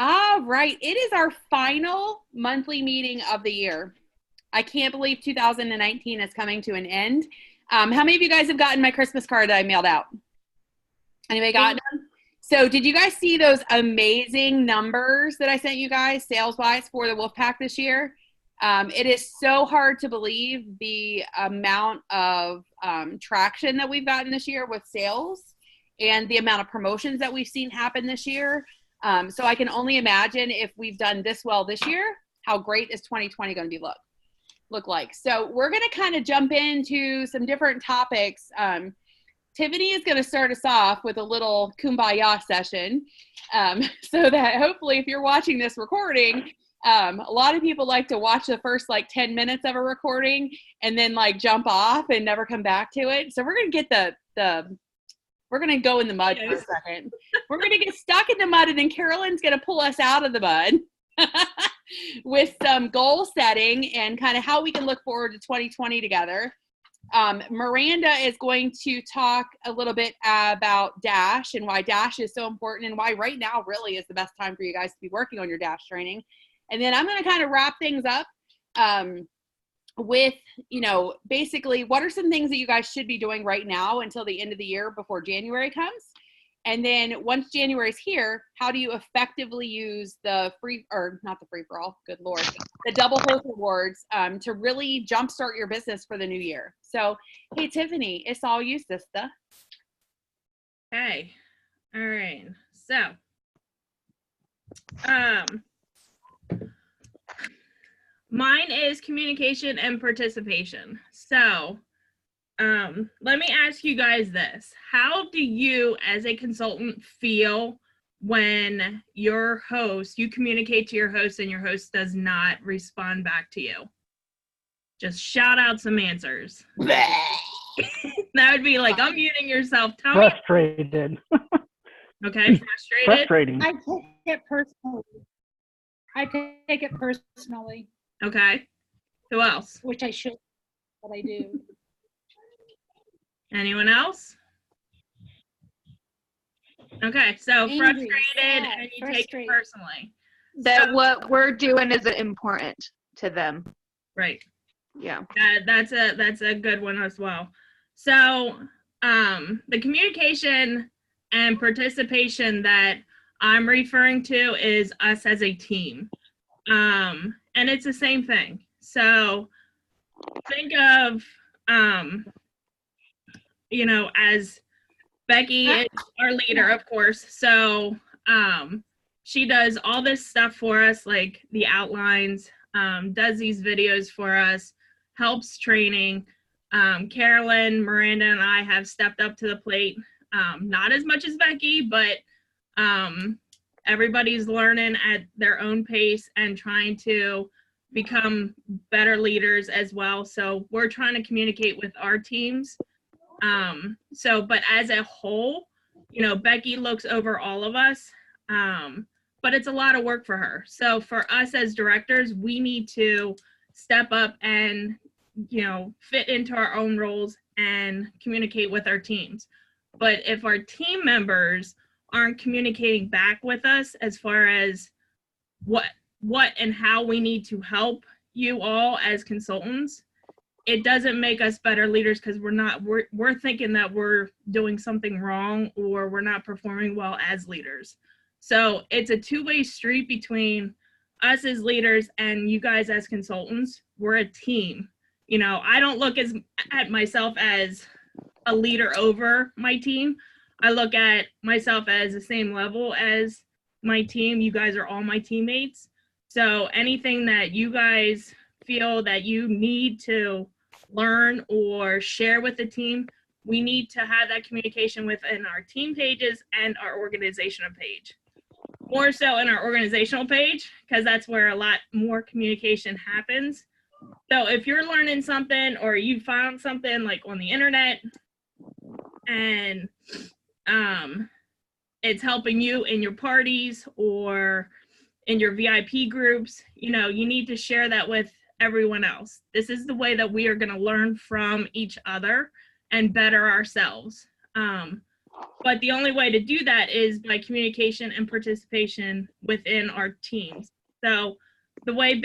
All right. It is our final monthly meeting of the year. I can't believe 2019 is coming to an end. How many of you guys have gotten my Christmas card that I mailed out? Anybody got them? So did you guys see those amazing numbers that I sent you guys sales-wise for the Wolfpack this year? It is so hard to believe the amount of traction that we've gotten this year with sales and the amount of promotions that we've seen happen this year. So I can only imagine if we've done this well this year, how great is 2020 going to be look like. So we're going to kind of jump into some different topics. Tiffany is going to start us off with a little kumbaya session, so that hopefully if you're watching this recording, a lot of people like to watch the first like 10 minutes of a recording and then like jump off and never come back to it. So we're going to get we're going to go in the mud for a second. We're going to get stuck in the mud, and then Carolyn's going to pull us out of the mud with some goal setting and kind of how we can look forward to 2020 together. Miranda is going to talk a little bit about Dash and why Dash is so important and why right now really is the best time for you guys to be working on your Dash training. And then I'm going to kind of wrap things up with, basically what are some things that you guys should be doing right now until the end of the year before January comes. And then once January's here, how do you effectively use the not the free for all, good Lord, the double host rewards to really jumpstart your business for the new year. So, hey, Tiffany, it's all you, sister. Okay. All right. So, mine is communication and participation. So, let me ask you guys this. How do you as a consultant feel when you communicate to your host and your host does not respond back to you? Just shout out some answers. That would be like unmuting yourself. Frustrated. Okay, frustrated. Frustrating. I take it personally. Okay. Who else? Which I should, but I do. Anyone else? Okay, so Angry, frustrated, sad, and you take it personally. That what we're doing is important to them. Right. Yeah. That's a good one as well. So the communication and participation that I'm referring to is us as a team. And it's the same thing. So think of, as Becky is our leader, of course. So she does all this stuff for us, like the outlines, does these videos for us, helps training. Carolyn, Miranda, and I have stepped up to the plate. Not as much as Becky, but everybody's learning at their own pace and trying to become better leaders as well. So we're trying to communicate with our teams. But as a whole, Becky looks over all of us, but it's a lot of work for her. So for us as directors, we need to step up and, fit into our own roles and communicate with our teams. But if our team members aren't communicating back with us as far as what and how we need to help you all as consultants, it doesn't make us better leaders, because we're thinking that we're doing something wrong or we're not performing well as leaders. So it's a two-way street between us as leaders and you guys as consultants. We're a team. I don't look at myself as a leader over my team. I look at myself as the same level as my team. You guys are all my teammates. So anything that you guys feel that you need to learn or share with the team, we need to have that communication within our team pages and our organizational page. More so in our organizational page, because that's where a lot more communication happens. So if you're learning something or you found something like on the internet and it's helping you in your parties or in your VIP groups, you need to share that with everyone else. This is the way that we are going to learn from each other and better ourselves. But the only way to do that is by communication and participation within our teams. So the way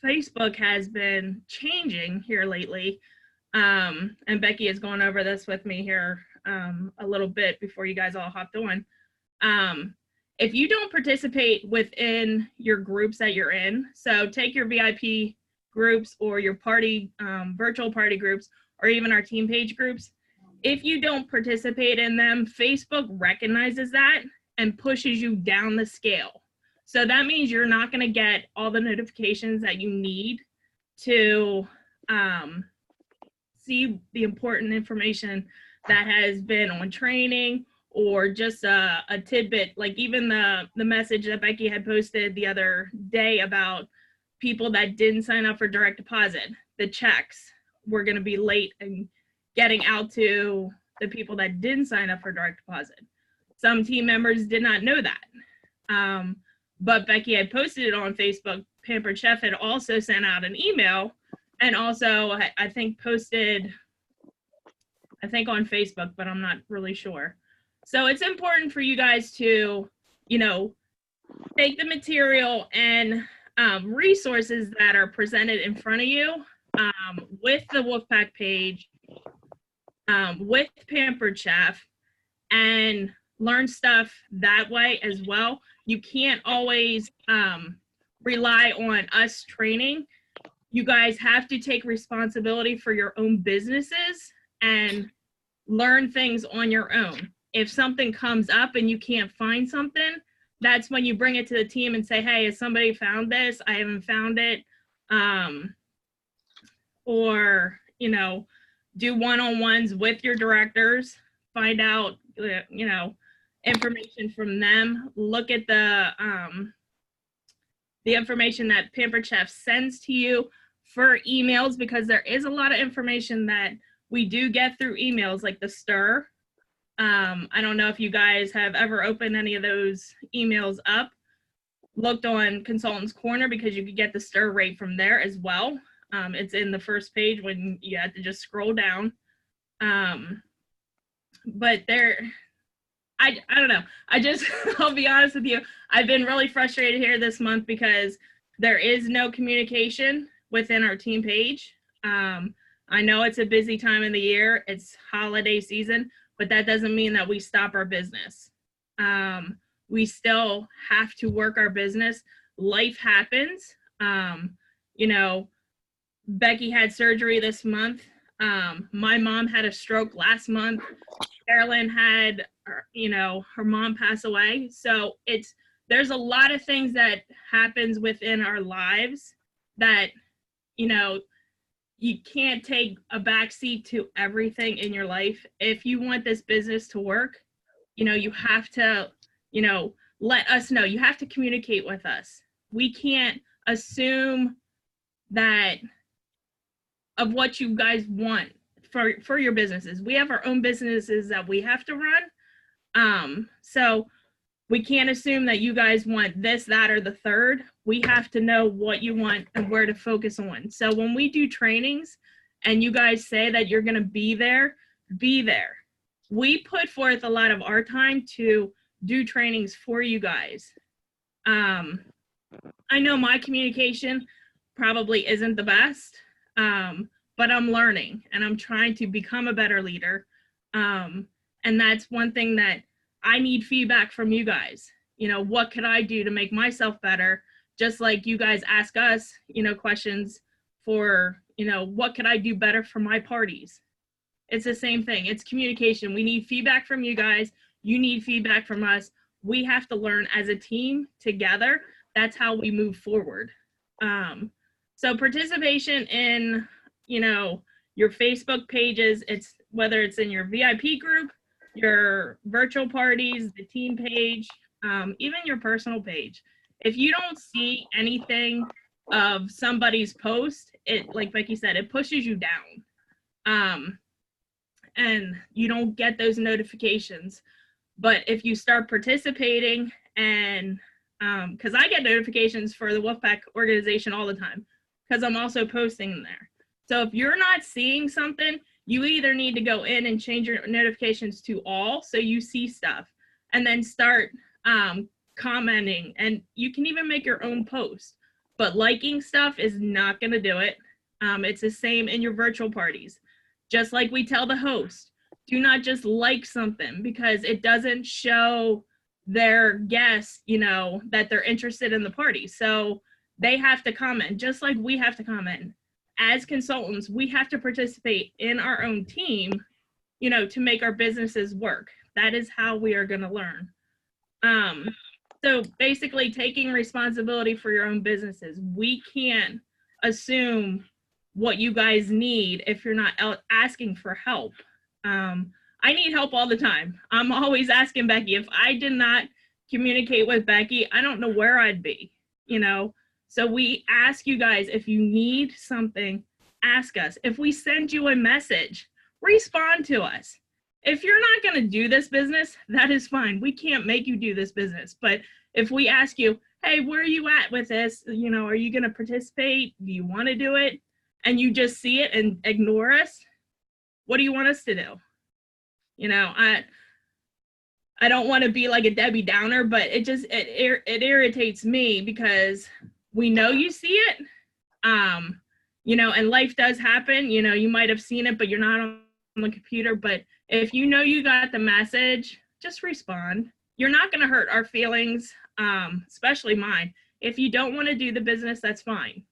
Facebook has been changing here lately, and Becky is going over this with me here a little bit before you guys all hopped on. If you don't participate within your groups that you're in, so take your VIP groups or your party, virtual party groups, or even our team page groups, if you don't participate in them, Facebook recognizes that and pushes you down the scale. So that means you're not going to get all the notifications that you need to see the important information that has been on training, or just a tidbit, like even the message that Becky had posted the other day about people that didn't sign up for direct deposit. The checks were going to be late and getting out to the people that didn't sign up for direct deposit. Some team members did not know that. But Becky had posted it on Facebook. Pampered Chef had also sent out an email, and also I think posted, I think on Facebook, but I'm not really sure. So it's important for you guys to, you know, take the material and resources that are presented in front of you with the Wolfpack page, with Pampered Chef, and learn stuff that way as well. You can't always rely on us training. You guys have to take responsibility for your own businesses and learn things on your own. If something comes up and you can't find something, that's when you bring it to the team and say, hey, has somebody found this? I haven't found it. Or, you know, do one-on-ones with your directors, find out, you know, information from them. Look at the information that Pampered Chef sends to you for emails, because there is a lot of information that we do get through emails, like the STIR. I don't know if you guys have ever opened any of those emails up, looked on Consultants Corner, because you could get the STIR rate from there as well. It's in the first page when you have to just scroll down. But there, I don't know. I'll be honest with you. I've been really frustrated here this month because there is no communication within our team page. I know it's a busy time of the year. It's holiday season, but that doesn't mean that we stop our business. We still have to work our business. Life happens. You know, Becky had surgery this month. My mom had a stroke last month. Carolyn had, you know, her mom pass away. So there's a lot of things that happens within our lives that, you know, you can't take a backseat to everything in your life. If you want this business to work, you know, you have to, you know, let us know. You have to communicate with us. We can't assume that of what you guys want for your businesses. We have our own businesses that we have to run. So we can't assume that you guys want this, that, or the third. We have to know what you want and where to focus on. So when we do trainings and you guys say that you're going to be there, be there. We put forth a lot of our time to do trainings for you guys. I know my communication probably isn't the best, but I'm learning and I'm trying to become a better leader. And that's one thing that I need feedback from you guys. You know, what could I do to make myself better? Just like you guys ask us, you know, questions for, you know, what could I do better for my parties? It's the same thing. It's communication. We need feedback from you guys. You need feedback from us. We have to learn as a team together. That's how we move forward. So participation in, you know, your Facebook pages, it's whether it's in your VIP group, your virtual parties, the team page, even your personal page. If you don't see anything of somebody's post, it, like Becky said, it pushes you down. And you don't get those notifications. But if you start participating and, because I get notifications for the Wolfpack organization all the time, because I'm also posting in there. So if you're not seeing something, you either need to go in and change your notifications to all so you see stuff, and then start commenting, and you can even make your own post, but liking stuff is not going to do it. It's the same in your virtual parties. Just like we tell the host, do not just like something because it doesn't show their guests, you know, that they're interested in the party. So they have to comment, just like we have to comment. As consultants, we have to participate in our own team, you know, to make our businesses work. That is how we are going to learn. So basically taking responsibility for your own businesses. We can't assume what you guys need if you're not asking for help. I need help all the time. I'm always asking Becky. If I did not communicate with Becky, I don't know where I'd be, you know? So we ask you guys, if you need something, ask us. If we send you a message, respond to us. If you're not going to do this business, that is fine. We can't make you do this business. But if we ask you, hey, where are you at with this? You know, are you going to participate? Do you want to do it? And you just see it and ignore us, what do you want us to do? You know, I don't want to be like a Debbie Downer, but it irritates me because we know you see it, you know, and life does happen. You know, you might have seen it, but you're not on the computer. But if you know you got the message, just respond. You're not going to hurt our feelings, especially mine. If you don't want to do the business, that's fine.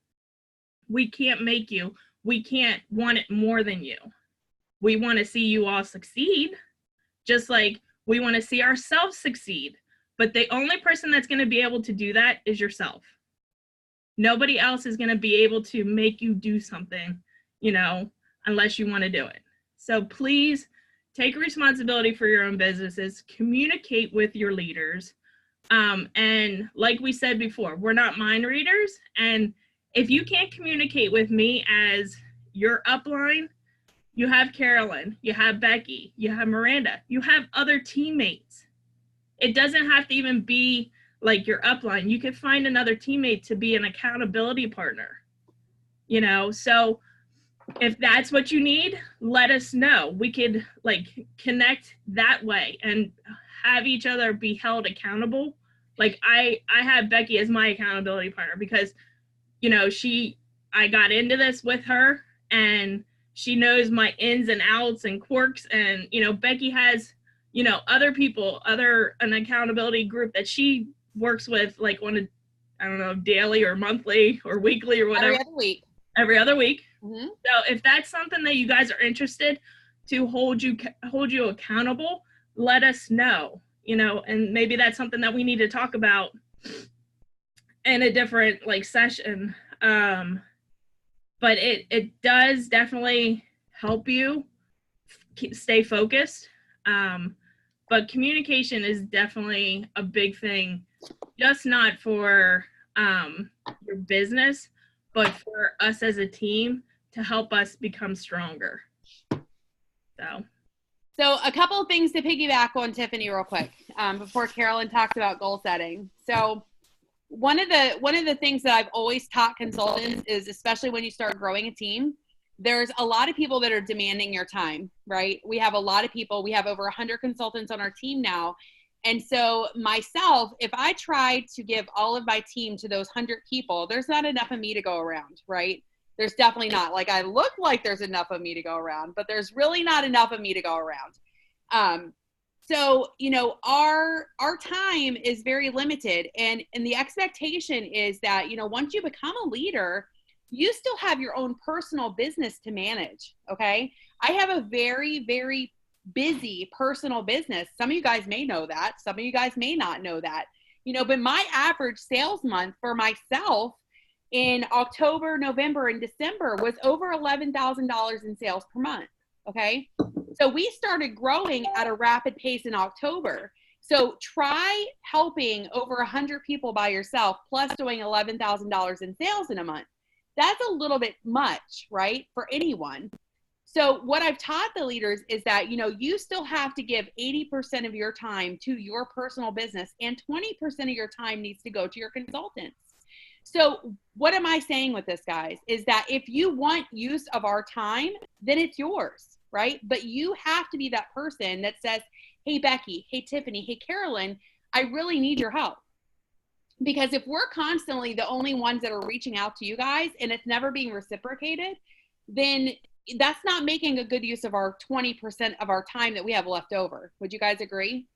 We can't make you. We can't want it more than you. We want to see you all succeed, just like we want to see ourselves succeed. But the only person that's going to be able to do that is yourself. Nobody else is going to be able to make you do something, you know, unless you want to do it. So please take responsibility for your own businesses, communicate with your leaders. And like we said before, we're not mind readers. And if you can't communicate with me as your upline, you have Carolyn, you have Becky, you have Miranda, you have other teammates. It doesn't have to even be like your upline. You could find another teammate to be an accountability partner, you know? So if that's what you need, let us know. We could like connect that way and have each other be held accountable. Like I have Becky as my accountability partner because, you know, I got into this with her and she knows my ins and outs and quirks. And, you know, Becky has, you know, other people, an accountability group that she works with like on a, I don't know, daily or monthly or weekly or whatever. Every other week. Mm-hmm. So if that's something that you guys are interested to hold you accountable, let us know, you know, and maybe that's something that we need to talk about in a different like session. But it does definitely help you stay focused. But communication is definitely a big thing, just not for your business, but for us as a team to help us become stronger. So a couple of things to piggyback on Tiffany real quick before Carolyn talks about goal setting. So one of the things that I've always taught consultants is, especially when you start growing a team, there's a lot of people that are demanding your time, right? We have a lot of people. We have over 100 consultants on our team now. And so myself, if I tried to give all of my team to those 100 people, there's not enough of me to go around, right? There's definitely not. Like, I look like there's enough of me to go around, but there's really not enough of me to go around. So, you know, our time is very limited, and the expectation is that, you know, once you become a leader, you still have your own personal business to manage. Okay. I have a very, very busy personal business. Some of you guys may know that. Some of you guys may not know that, you know, but my average sales month for myself in October, November, and December was over $11,000 in sales per month. Okay. So we started growing at a rapid pace in October. So try helping over 100 people by yourself, plus doing $11,000 in sales in a month. That's a little bit much, right? For anyone. So what I've taught the leaders is that, you know, you still have to give 80% of your time to your personal business, and 20% of your time needs to go to your consultants. So what am I saying with this, guys, is that if you want use of our time, then it's yours. right? But you have to be that person that says, hey, Becky, hey, Tiffany, hey, Carolyn, I really need your help. Because if we're constantly the only ones that are reaching out to you guys and it's never being reciprocated, then that's not making a good use of our 20% of our time that we have left over. Would you guys agree?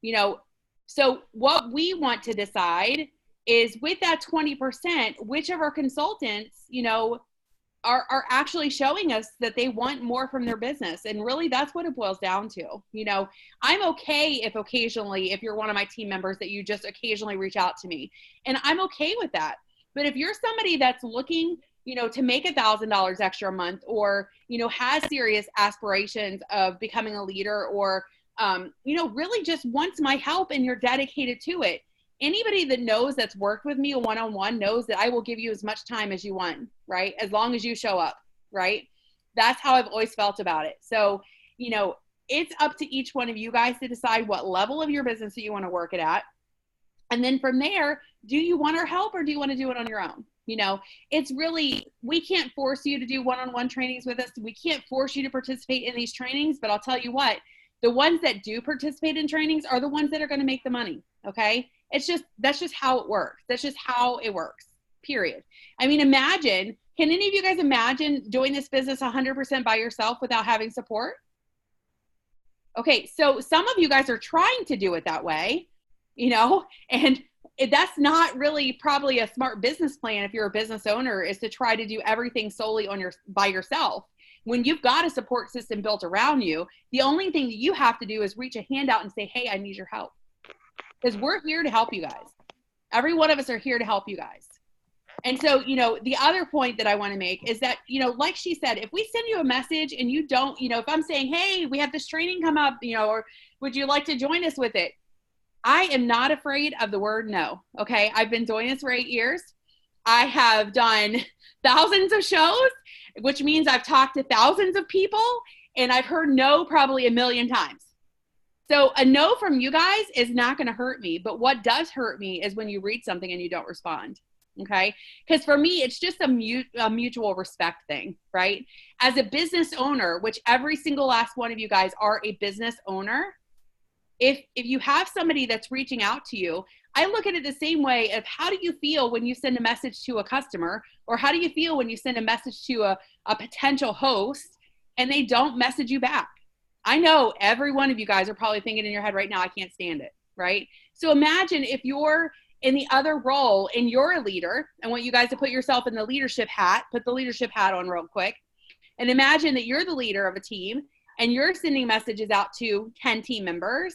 You know, so what we want to decide is with that 20%, which of our consultants, you know, are actually showing us that they want more from their business. And really that's what it boils down to. You know, I'm okay if occasionally, if you're one of my team members, that you just occasionally reach out to me, and I'm okay with that. But if you're somebody that's looking, you know, to make $1,000 extra a month, or, you know, has serious aspirations of becoming a leader, or, you know, really just wants my help and you're dedicated to it, anybody that knows that's worked with me a one-on-one knows that I will give you as much time as you want, right? As long as you show up, right? That's how I've always felt about it. So, you know, it's up to each one of you guys to decide what level of your business that you want to work it at. And then from there, do you want our help or do you want to do it on your own? You know, it's really, we can't force you to do one-on-one trainings with us. We can't force you to participate in these trainings, but I'll tell you what, the ones that do participate in trainings are the ones that are going to make the money. Okay. That's just how it works. That's just how it works, period. I mean, imagine, can any of you guys imagine doing this business 100% by yourself without having support? Okay. So some of you guys are trying to do it that way, you know, and that's not really probably a smart business plan. If you're a business owner, is to try to do everything solely by yourself. When you've got a support system built around you, the only thing that you have to do is reach a hand out and say, hey, I need your help. Because we're here to help you guys. Every one of us are here to help you guys. And so, you know, the other point that I want to make is that, you know, like she said, if we send you a message and you don't, you know, if I'm saying, hey, we have this training come up, you know, or would you like to join us with it? I am not afraid of the word no. Okay. I've been doing this for 8 years. I have done thousands of shows, which means I've talked to thousands of people, and I've heard no probably 1 million times. So a no from you guys is not going to hurt me. But what does hurt me is when you read something and you don't respond. Okay. Because for me, it's just a mutual respect thing, right? As a business owner, which every single last one of you guys are a business owner. If you have somebody that's reaching out to you, I look at it the same way of how do you feel when you send a message to a customer, or how do you feel when you send a message to a potential host and they don't message you back? I know every one of you guys are probably thinking in your head right now, I can't stand it, right? So imagine if you're in the other role and you're a leader. I want you guys to put yourself in the leadership hat, put the leadership hat on real quick. And imagine that you're the leader of a team and you're sending messages out to 10 team members,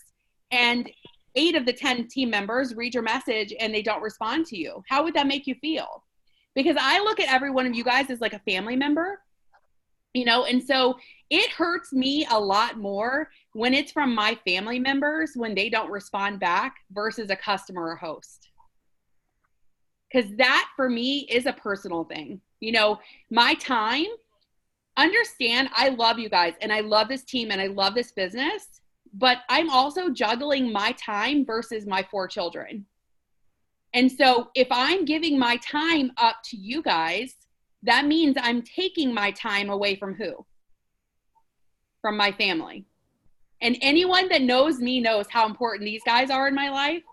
and 8 of the 10 team members read your message and they don't respond to you. How would that make you feel? Because I look at every one of you guys as like a family member, you know, and so it hurts me a lot more when it's from my family members when they don't respond back versus a customer or host. Because that for me is a personal thing. You know, my time, understand, I love you guys and I love this team and I love this business, but I'm also juggling my time versus my 4 children. And so if I'm giving my time up to you guys, that means I'm taking my time away from who? From my family. And anyone that knows me knows how important these guys are in my life.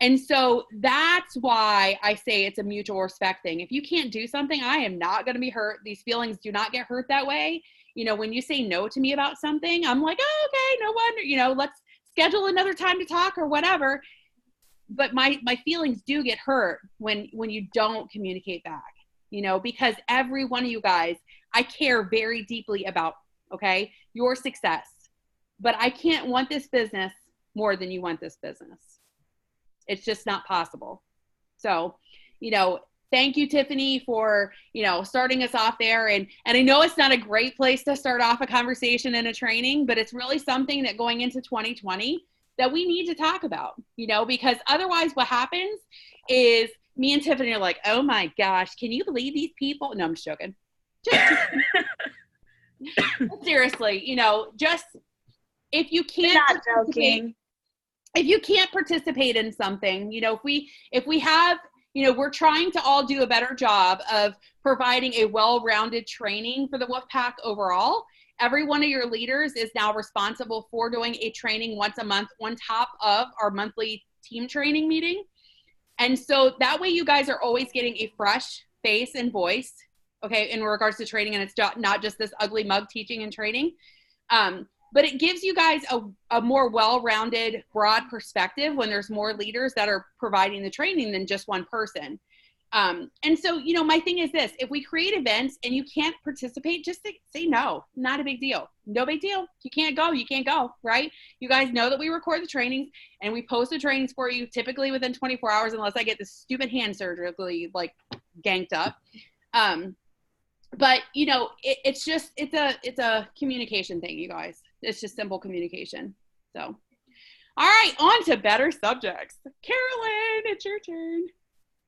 And so that's why I say it's a mutual respect thing. If you can't do something, I am not going to be hurt. These feelings do not get hurt that way. You know, when you say no to me about something, I'm like, oh, okay, no wonder, you know, let's schedule another time to talk or whatever. But my feelings do get hurt when you don't communicate back, you know, because every one of you guys, I care very deeply about, okay, your success. But I can't want this business more than you want this business. It's just not possible. So, you know, thank you, Tiffany, for, you know, starting us off there. And I know it's not a great place to start off a conversation and a training, but it's really something that going into 2020 that we need to talk about, you know, because otherwise what happens is me and Tiffany are like, oh my gosh, can you believe these people? No, I'm just joking. Seriously, you know, just if you can't Not joking. if you can't participate in something, you know, if we have, we're trying to all do a better job of providing a well-rounded training for the Wolfpack overall. Every one of your leaders is now responsible for doing a training once a month on top of our monthly team training meeting. And so that way you guys are always getting a fresh face and voice, okay, in regards to training, and it's not just this ugly mug teaching and training. But it gives you guys a more well-rounded, broad perspective when there's more leaders that are providing the training than just one person. And so, my thing is this: if we create events and you can't participate, just say no, not a big deal. No big deal. You can't go, right? You guys know that we record the trainings and we post the trainings for you typically within 24 hours, unless I get this stupid hand surgically like ganked up. But it's a communication thing, you guys. It's just simple communication. So, all right, on to better subjects. Carolyn, it's your turn.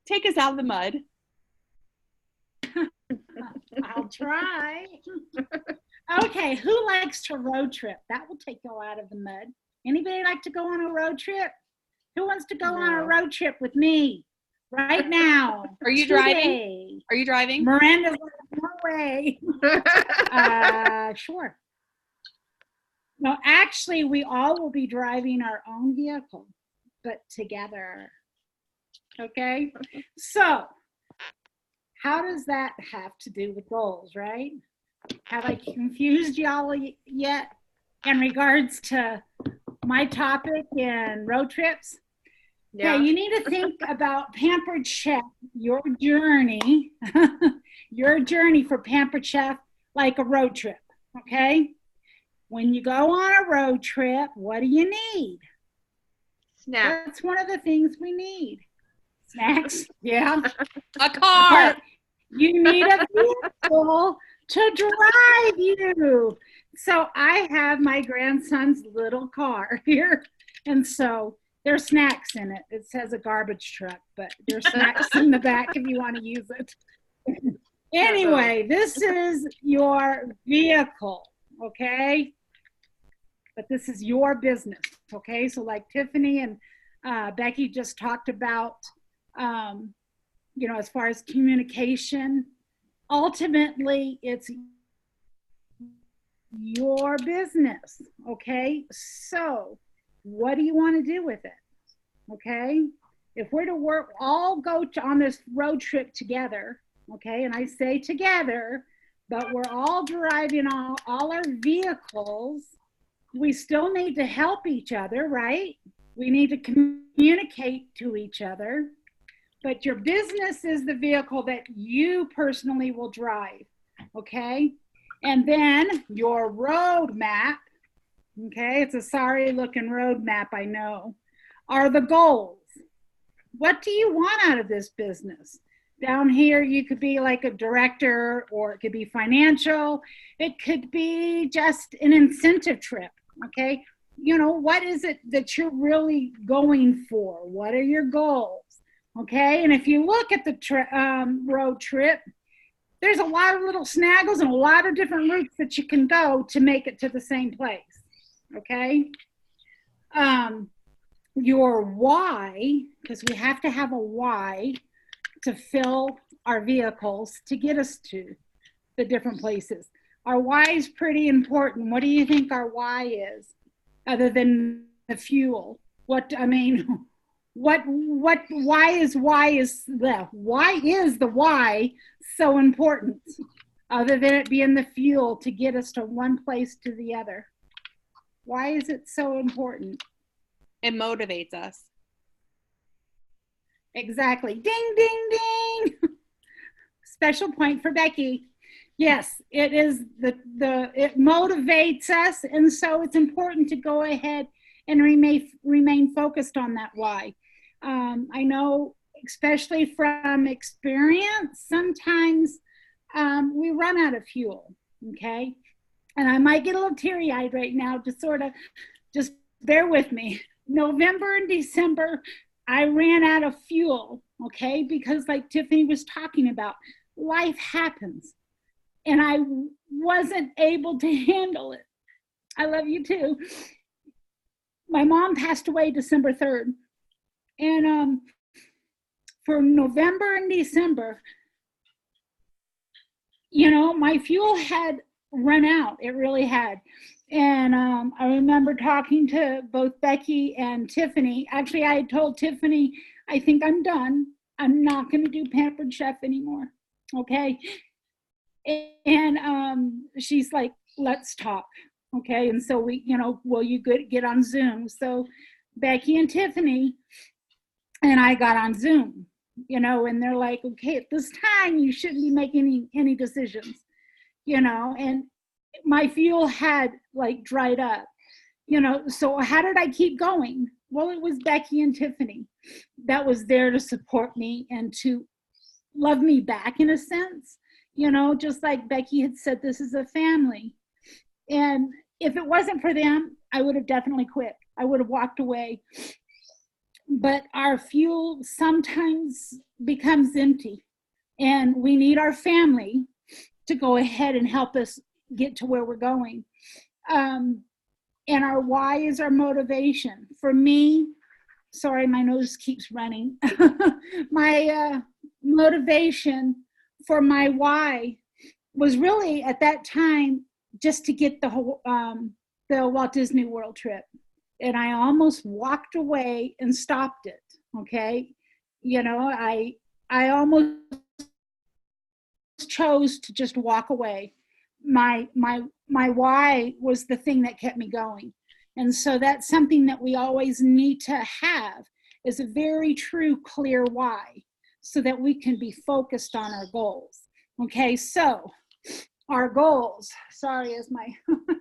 Take us out of the mud. I'll try. Okay, who likes to road trip? That will take you out of the mud. Anybody like to go on a road trip? Who wants to go on a road trip with me right now? Are you driving? Are you driving? Miranda's like, no way. Sure. No, actually, we all will be driving our own vehicle, but together. Okay? So, how does that have to do with goals, right? Have I confused y'all yet in regards to my topic in road trips? Yeah, you need to think about Pampered Chef, your journey for Pampered Chef like a road trip, okay? When you go on a road trip, what do you need? Snacks. That's one of the things we need. Snacks, yeah. A car. But you need a vehicle to drive you. So I have my grandson's little car here, and so there's snacks in it. It says a garbage truck, but there's snacks in the back if you want to use it. Anyway, this is your vehicle, okay? But this is your business, okay? So like Tiffany and Becky just talked about, as far as communication, ultimately it's your business, okay? So what do you want to do with it, okay? If we're to all go on this road trip together, okay, and I say together, but we're all driving all our vehicles, we still need to help each other, right? We need to communicate to each other, but your business is the vehicle that you personally will drive, okay? And then your road map, okay, it's a sorry looking road map, I know, are the goals. What do you want out of this business? Down here, you could be like a director, or it could be financial. It could be just an incentive trip, okay? What is it that you're really going for? What are your goals, okay? And if you look at the road trip, there's a lot of little snaggles and a lot of different routes that you can go to make it to the same place, okay? Your why, because we have to have a why to fill our vehicles to get us to the different places. Our why is pretty important. What do you think our why is, other than the fuel? Why is the why so important, other than it being the fuel to get us to one place to the other? Why is it so important? It motivates us. Exactly. Ding, ding, ding. Special point for Becky. Yes, it is it motivates us, and so it's important to go ahead and remain focused on that why. I know, especially from experience, sometimes we run out of fuel, okay? And I might get a little teary-eyed right now, just bear with me. November and December, I ran out of fuel, okay? Because like Tiffany was talking about, life happens. And I wasn't able to handle it. I love you too. My mom passed away December 3rd. And for November and December, you know, my fuel had run out. It really had. And I remember talking to both Becky and Tiffany. Actually, I had told Tiffany, I think I'm done. I'm not going to do Pampered Chef anymore. Okay. And she's like, let's talk. Okay. And so we, you know, will you get on Zoom? So Becky and Tiffany and I got on Zoom, you know, and they're like, okay, at this time, you shouldn't be making any decisions, you know, and my fuel had like dried up, you know. So how did I keep going? Well, it was Becky and Tiffany that was there to support me and to love me back in a sense, you know, just like Becky had said, this is a family. And if it wasn't for them, I would have definitely quit. I would have walked away. But our fuel sometimes becomes empty, and we need our family to go ahead and help us get to where we're going. And our why is our motivation. For me, sorry, my nose keeps running. My motivation for my why was really at that time just to get the whole the Walt Disney World trip. And I almost walked away and stopped it. Okay. You know, I almost chose to just walk away. My why was the thing that kept me going. And so that's something that we always need to have, is a very true, clear why, so that we can be focused on our goals. Okay, so our goals, sorry as my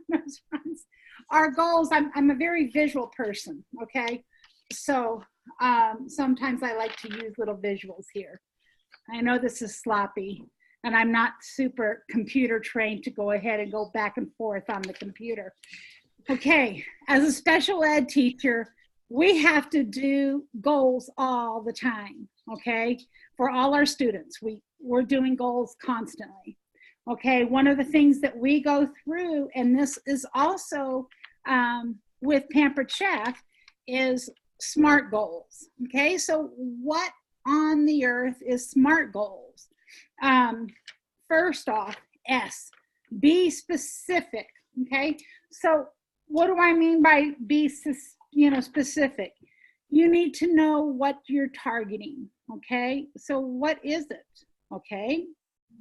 nose runs. Our goals, I'm a very visual person, okay? So sometimes I like to use little visuals here. I know this is sloppy, and I'm not super computer trained to go ahead and go back and forth on the computer. Okay, as a special ed teacher, we have to do goals all the time, okay? For all our students, we're doing goals constantly. Okay, one of the things that we go through, and this is also with Pampered Chef, is SMART goals. Okay, so what on the earth is SMART goals? First off, S, be specific. Okay, so what do I mean by be specific? You need to know what you're targeting. Okay, so what is it? Okay,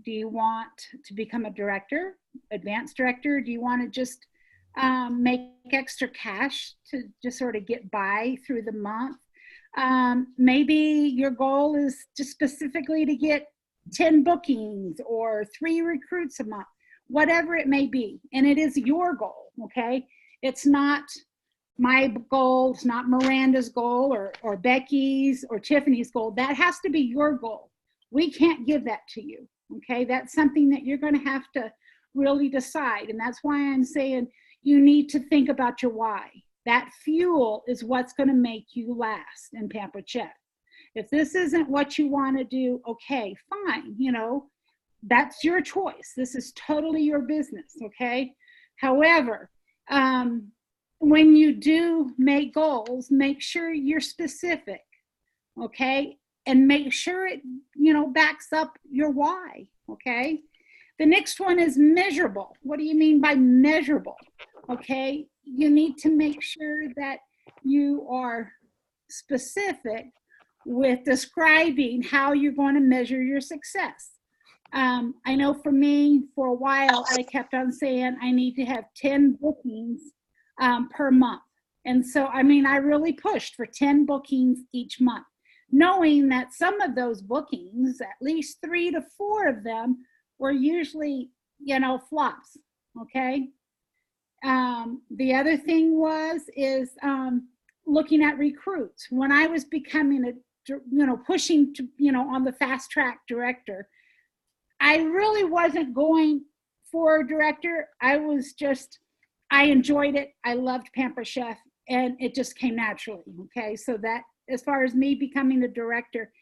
do you want to become a director, advanced director? Do you want to just make extra cash to just sort of get by through the month? Maybe your goal is just specifically to get 10 bookings or 3 recruits a month, whatever it may be. And it is your goal, okay? It's not my goal, it's not Miranda's goal or Becky's or Tiffany's goal. That has to be your goal. We can't give that to you, okay? That's something that you're going to have to really decide. And that's why I'm saying you need to think about your why. That fuel is what's going to make you last in Pampered Chef. If this isn't what you want to do, okay, fine, you know, that's your choice. This is totally your business, okay? However, when you do make goals, make sure you're specific, okay? And make sure it, you know, backs up your why, okay? The next one is measurable. What do you mean by measurable? Okay, you need to make sure that you are specific with describing how you're going to measure your success. I know for me, for a while, I kept on saying I need to have 10 bookings per month. And so, I mean, I really pushed for 10 bookings each month, knowing that some of those bookings, at least 3 to 4 of them, were usually, you know, flops, okay? The other thing is looking at recruits. When I was becoming pushing to, on the fast track director, I really wasn't going for a director. I enjoyed it. I loved Pampered Chef, and it just came naturally. Okay. So that, as far as me becoming the director,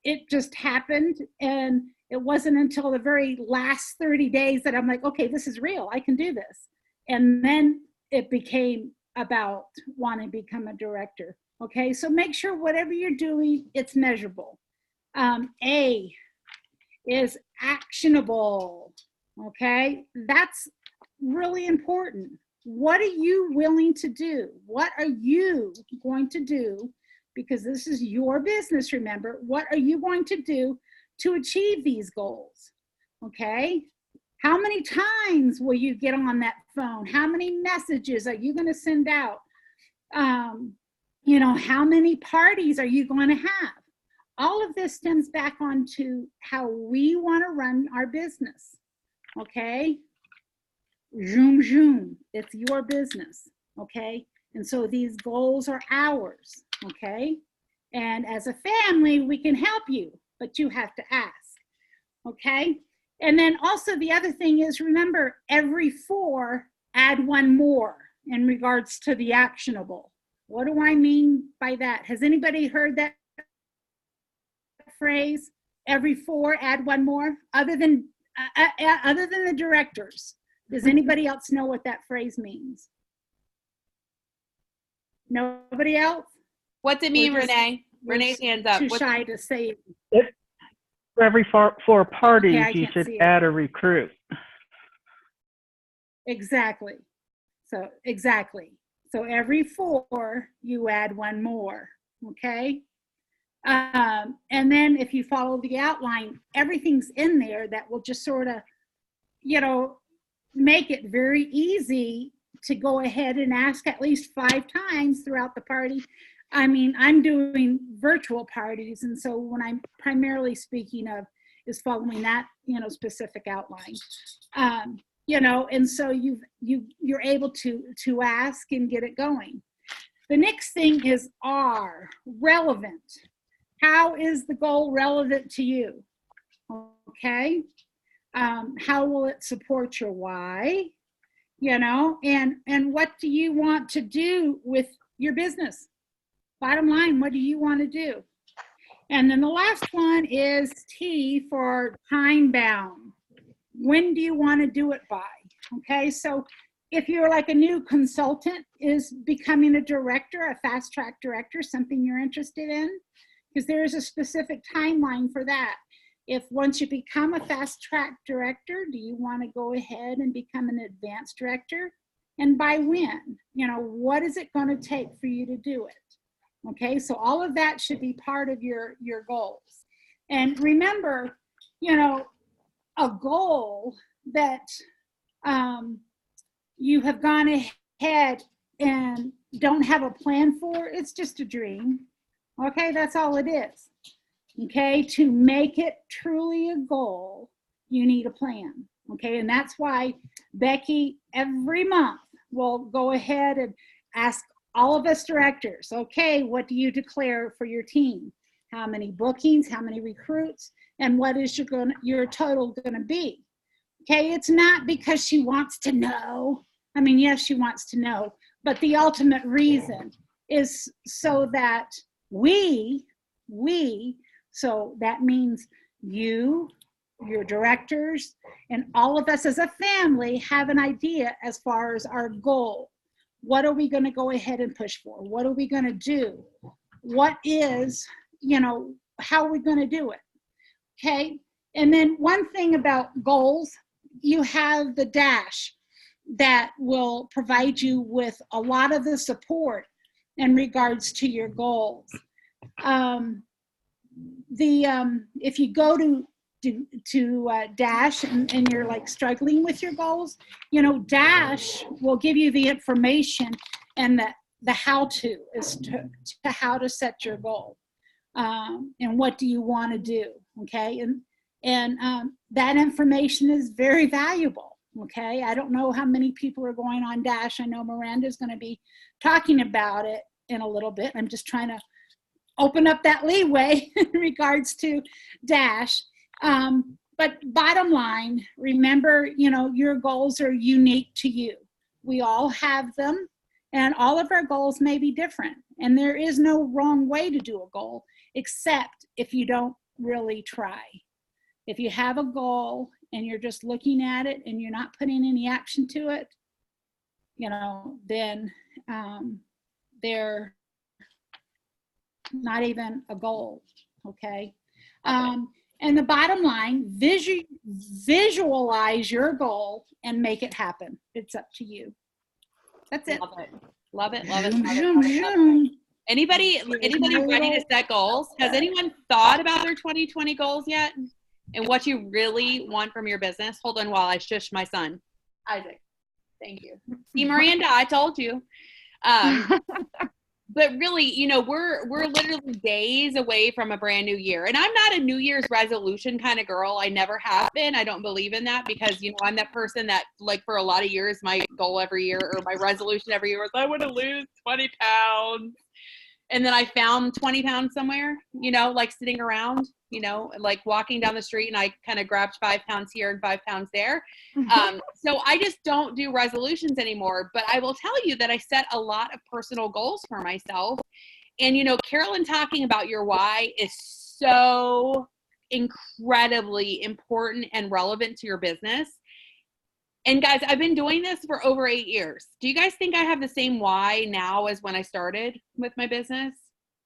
it just happened. And it wasn't until the very last 30 days that I'm like, okay, this is real. I can do this. And then it became about wanting to become a director. Okay, so make sure whatever you're doing, it's measurable. A is actionable. Okay, that's really important. What are you willing to do? What are you going to do? Because this is your business, remember. What are you going to do to achieve these goals? Okay, how many times will you get on that phone? How many messages are you going to send out? You know, how many parties are you going to have? All of this stems back onto how we want to run our business. Okay, zoom, zoom, it's your business. Okay, and so these goals are ours. Okay, and as a family, we can help you, but you have to ask. Okay, and then also the other thing is, remember, every 4, add 1 more in regards to the actionable. What do I mean by that? Has anybody heard that phrase? Every 4, add 1 more, other than the directors. Does anybody else know what that phrase means? Nobody else? What's it mean, Renee? Renee's hands up. Too shy to say it. For every 4 parties, Okay, you should add a recruit. Exactly. So exactly. So every 4, you add 1 more. Okay. And then if you follow the outline, everything's in there that will just sort of, you know, make it very easy to go ahead and ask at least 5 times throughout the party. I mean, I'm doing virtual parties, and so when I'm primarily speaking of is following that, you know, specific outline. You know, and so you're able to ask and get it going. The next thing is R, relevant. How is the goal relevant to you? Okay. How will it support your why? You know, and what do you want to do with your business? Bottom line, what do you want to do? And then the last one is T for time bound. When do you want to do it by? Okay, so if you're like a new consultant is becoming a director, a fast track director, something you're interested in, because there is a specific timeline for that. If once you become a fast track director, do you want to go ahead and become an advanced director? And by when? You know, what is it going to take for you to do it? Okay, so all of that should be part of your goals. And remember, you know, a goal that you have gone ahead and don't have a plan for, it's just a dream. Okay, that's all it is. Okay, to make it truly a goal, you need a plan. Okay, and that's why Becky every month will go ahead and ask all of us directors, okay, what do you declare for your team? How many bookings, how many recruits, and what is your total gonna be? Okay, it's not because she wants to know. I mean, yes, she wants to know, but the ultimate reason is so that so that means you, your directors, and all of us as a family have an idea as far as our goal. What are we going to go ahead and push for? What are we going to do? What is, you know, how are we going to do it? Okay. And then one thing about goals, you have the dash that will provide you with a lot of the support in regards to your goals. If you go to Dash and you're like struggling with your goals, you know, Dash will give you the information and the how-to is to how to set your goal, and what do you want to do. Okay, and that information is very valuable. Okay, I don't know how many people are going on Dash. I know Miranda's going to be talking about it in a little bit. I'm just trying to open up that leeway in regards to Dash. But bottom line, remember, you know, your goals are unique to you. We all have them, and all of our goals may be different. And there is no wrong way to do a goal, except if you don't really try. If you have a goal and you're just looking at it and you're not putting any action to it, you know, then they're not even a goal. Okay. And the bottom line, visualize your goal and make it happen. It's up to you. That's it. Love it. Love it. Love it. Zoom, Love it. zoom, Love it. Love it. zoom. Anybody ready to set goals? Has anyone thought about their 2020 goals yet? And what you really want from your business? Hold on while I shush my son. Isaac, thank you. See, Miranda, I told you. But really, you know, we're literally days away from a brand new year. And I'm not a New Year's resolution kind of girl. I never have been. I don't believe in that because, you know, I'm that person that, like, for a lot of years, my goal every year or my resolution every year was I want to lose 20 pounds. And then I found 20 pounds somewhere, you know, like sitting around, you know, like walking down the street, and I kind of grabbed 5 pounds here and 5 pounds there. So I just don't do resolutions anymore. But I will tell you that I set a lot of personal goals for myself. And, you know, Carolyn, talking about your why is so incredibly important and relevant to your business. And guys, I've been doing this for over 8 years. Do you guys think I have the same why now as when I started with my business?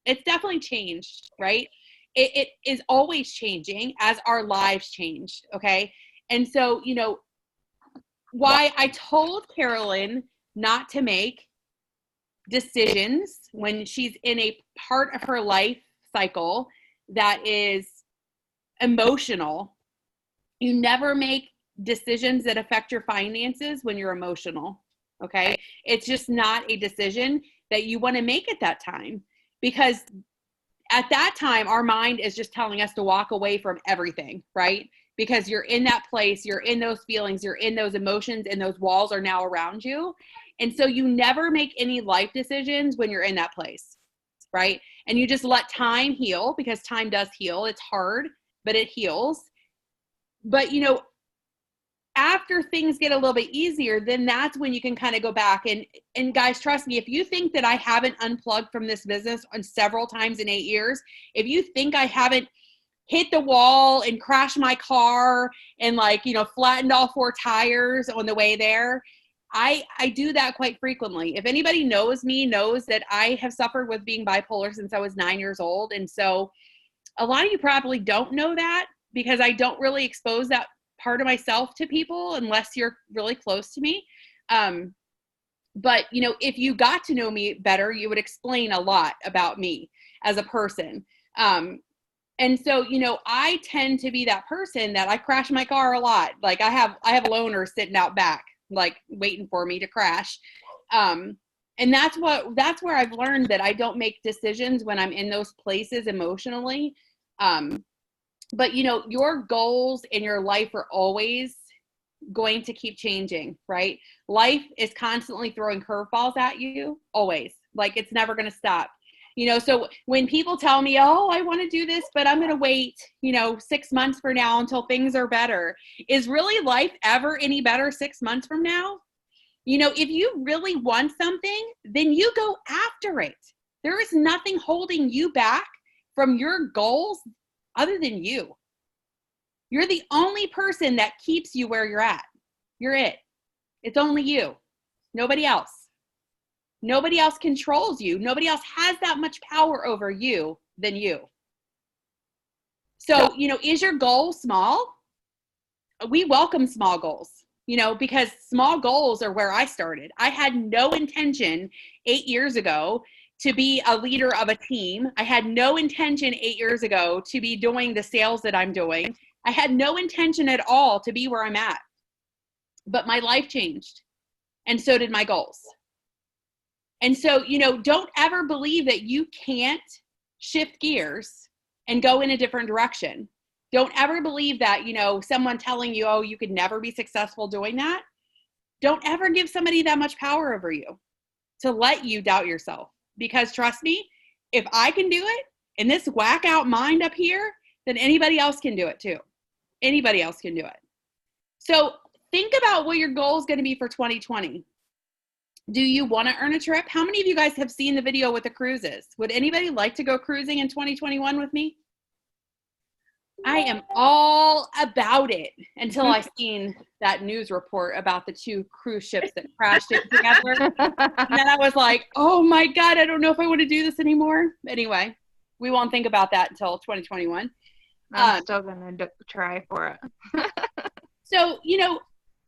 It's definitely changed, right? It is always changing as our lives change, okay? And so, you know, why I told Carolyn not to make decisions when she's in a part of her life cycle that is emotional. You never make decisions that affect your finances when you're emotional, okay? It's just not a decision that you want to make at that time, because at that time, our mind is just telling us to walk away from everything, right? Because you're in that place, you're in those feelings, you're in those emotions, and those walls are now around you. And so you never make any life decisions when you're in that place, right? And you just let time heal, because time does heal. It's hard, but it heals. But, you know, after things get a little bit easier, then that's when you can kind of go back. And guys, trust me, if you think that I haven't unplugged from this business on several times in 8 years, if you think I haven't hit the wall and crashed my car and, like, you know, flattened all 4 tires on the way there, I do that quite frequently. If anybody knows me, knows that I have suffered with being bipolar since I was 9 years old. And so a lot of you probably don't know that, because I don't really expose that part of myself to people unless you're really close to me. But, you know, if you got to know me better, you would explain a lot about me as a person. And so, you know, I tend to be that person that I crash my car a lot. Like I have loaners sitting out back, like waiting for me to crash. And that's where I've learned that I don't make decisions when I'm in those places emotionally. But, you know, your goals in your life are always going to keep changing, right? Life is constantly throwing curveballs at you, always. Like, it's never going to stop. You know, so when people tell me, oh, I want to do this, but I'm going to wait, you know, 6 months from now until things are better. Is really life ever any better 6 months from now? You know, if you really want something, then you go after it. There is nothing holding you back from your goals other than you. You're the only person that keeps you where you're at. You're it. It's only you. Nobody else. Nobody else controls you. Nobody else has that much power over you than you. So, you know, is your goal small? We welcome small goals, you know, because small goals are where I started. I had no intention 8 years ago to be a leader of a team. I had no intention 8 years ago to be doing the sales that I'm doing. I had no intention at all to be where I'm at. But my life changed, and so did my goals. And so, you know, don't ever believe that you can't shift gears and go in a different direction. Don't ever believe that, you know, someone telling you, oh, you could never be successful doing that. Don't ever give somebody that much power over you to let you doubt yourself. Because trust me, if I can do it in this whack out mind up here, then anybody else can do it too. Anybody else can do it. So think about what your goal is going to be for 2020. Do you want to earn a trip? How many of you guys have seen the video with the cruises? Would anybody like to go cruising in 2021 with me? I am all about it until I seen that news report about the 2 cruise ships that crashed it together. And then I was like, oh my God, I don't know if I want to do this anymore. Anyway, we won't think about that until 2021. I'm still gonna try for it. So,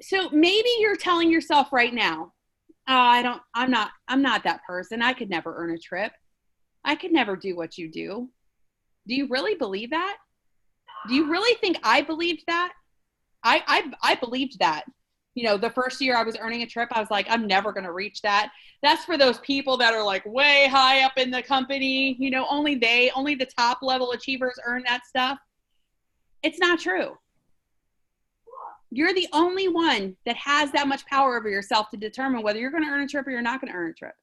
so maybe you're telling yourself right now, oh, I'm not that person. I could never earn a trip. I could never do what you do. Do you really believe that? Do you really think I believed that? I believed that. The first year I was earning a trip, I was like, I'm never going to reach that. That's for those people that are like way high up in the company. Only the top level achievers earn that stuff. It's not true. You're the only one that has that much power over yourself to determine whether you're going to earn a trip or you're not going to earn a trip.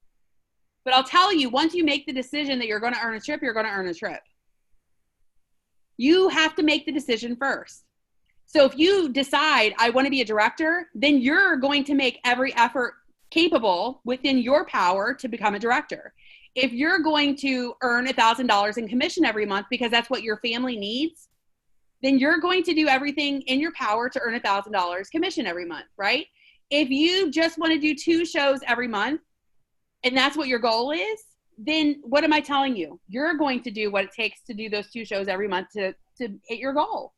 But I'll tell you, once you make the decision that you're going to earn a trip, you're going to earn a trip. You have to make the decision first. So if you decide I want to be a director, then you're going to make every effort capable within your power to become a director. If you're going to earn $1,000 in commission every month because that's what your family needs, then you're going to do everything in your power to earn $1,000 commission every month, right? If you just want to do 2 shows every month and that's what your goal is, then what am I telling you? You're going to do what it takes to do those 2 shows every month to hit your goal.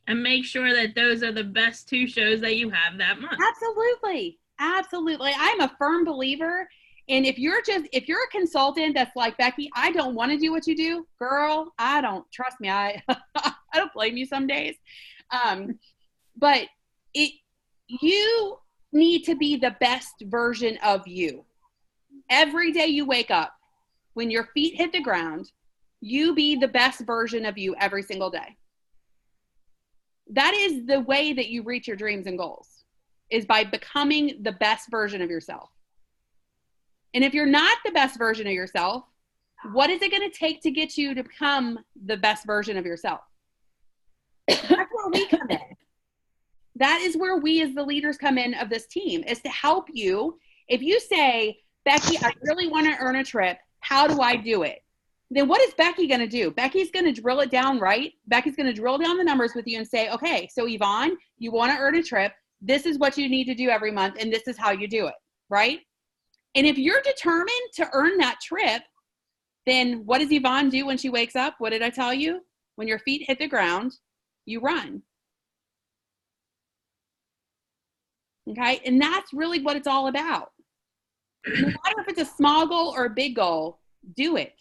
And make sure that those are the best 2 shows that you have that month. Absolutely. I'm a firm believer. And if you're a consultant that's like, Becky, I don't want to do what you do, girl, trust me, I don't blame you some days. But you need to be the best version of you. Every day you wake up, when your feet hit the ground, you be the best version of you every single day. That is the way that you reach your dreams and goals, is by becoming the best version of yourself. And if you're not the best version of yourself, what is it going to take to get you to become the best version of yourself? That's where we come in. That is where we as the leaders come in of this team, is to help you. If you say, Becky, I really want to earn a trip, how do I do it? Then what is Becky going to do? Becky's going to drill it down, right? Becky's going to drill down the numbers with you and say, okay, so Yvonne, you want to earn a trip. This is what you need to do every month, and this is how you do it, right? And if you're determined to earn that trip, then what does Yvonne do when she wakes up? What did I tell you? When your feet hit the ground, you run. Okay? And that's really what it's all about. No matter if it's a small goal or a big goal, do it.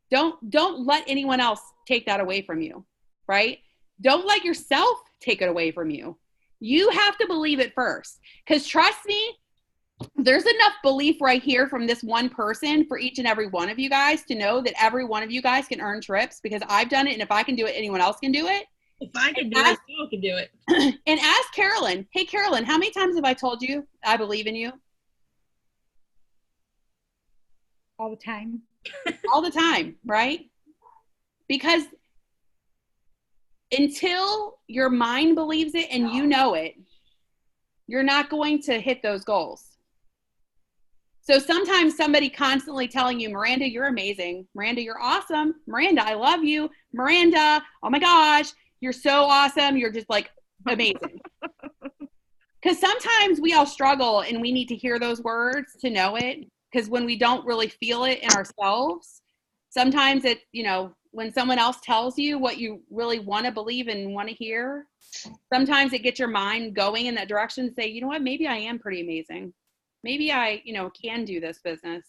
Don't let anyone else take that away from you, right? Don't let yourself take it away from you. You have to believe it first. Because trust me, there's enough belief right here from this one person for each and every one of you guys to know that every one of you guys can earn trips, because I've done it. And if I can do it, anyone else can do it. If I can do it, you can do it. And ask Carolyn, hey, Carolyn, how many times have I told you I believe in you? All the time. All the time, right? Because until your mind believes it and you know it, you're not going to hit those goals. So sometimes somebody constantly telling you, Miranda, you're amazing. Miranda, you're awesome. Miranda, I love you. Miranda, oh my gosh, you're so awesome. You're just like amazing. Because sometimes we all struggle and we need to hear those words to know it. Because when we don't really feel it in ourselves, sometimes it, when someone else tells you what you really want to believe and want to hear, sometimes it gets your mind going in that direction to say, you know what, maybe I am pretty amazing. Maybe I, can do this business.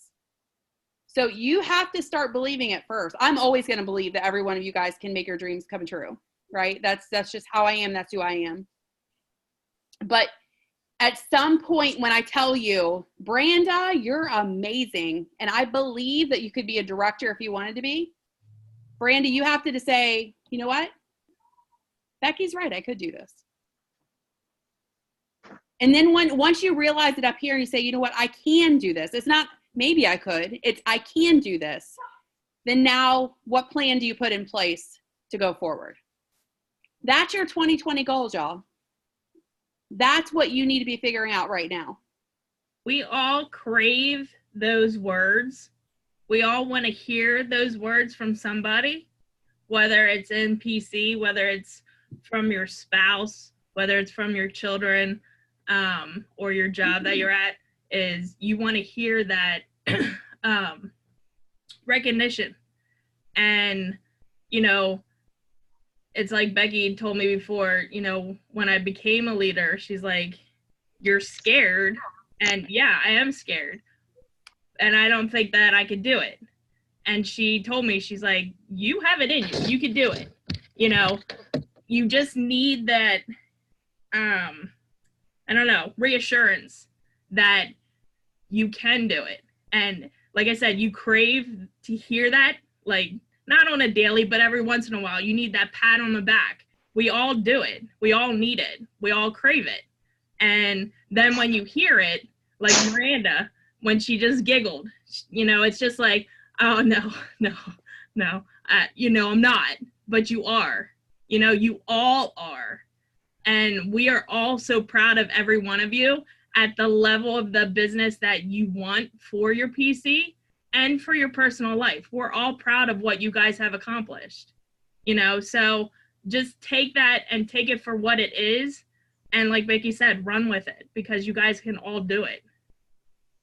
So you have to start believing it first. I'm always going to believe that every one of you guys can make your dreams come true, right? That's just how I am. That's who I am. But at some point when I tell you, Branda, you're amazing, and I believe that you could be a director if you wanted to be, Branda, you have to say, you know what? Becky's right. I could do this. And then once you realize it up here and you say, you know what? I can do this. It's not maybe I could. It's I can do this. Then now what plan do you put in place to go forward? That's your 2020 goals, y'all. That's what you need to be figuring out right now. We all crave those words. We all want to hear those words from somebody, whether it's in PC, whether it's from your spouse, whether it's from your children, or your job that you're at, is you want to hear that recognition. And, it's like Becky told me before, when I became a leader, she's like, you're scared. And yeah, I am scared. And I don't think that I could do it. And she told me, she's like, you have it in you. You can do it. You just need that, I don't know, reassurance that you can do it. And like I said, you crave to hear that, like not on a daily, but every once in a while, you need that pat on the back. We all do it. We all need it. We all crave it. And then when you hear it, like Miranda, when she just giggled, it's just like, oh, no, I'm not, but you are, you all are. And we are all so proud of every one of you at the level of the business that you want for your PC and for your personal life. We're all proud of what you guys have accomplished, so just take that and take it for what it is. And like Becky said, run with it, because you guys can all do it.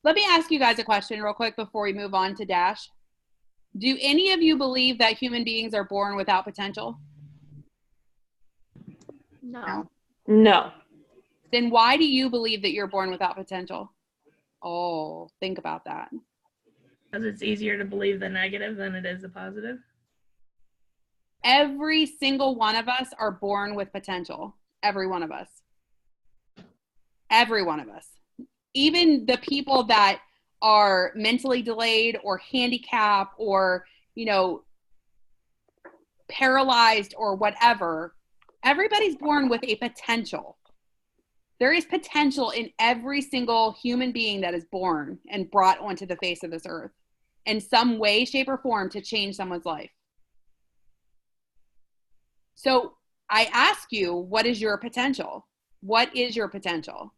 Let me ask you guys a question real quick before we move on to Dash. Do any of you believe that human beings are born without potential? No. No. Then why do you believe that you're born without potential? Oh, think about that. Because it's easier to believe the negative than it is the positive. Every single one of us are born with potential. Every one of us. Every one of us. Even the people that are mentally delayed or handicapped or, paralyzed or whatever, everybody's born with a potential. There is potential in every single human being that is born and brought onto the face of this earth in some way, shape, or form to change someone's life. So I ask you, what is your potential? What is your potential?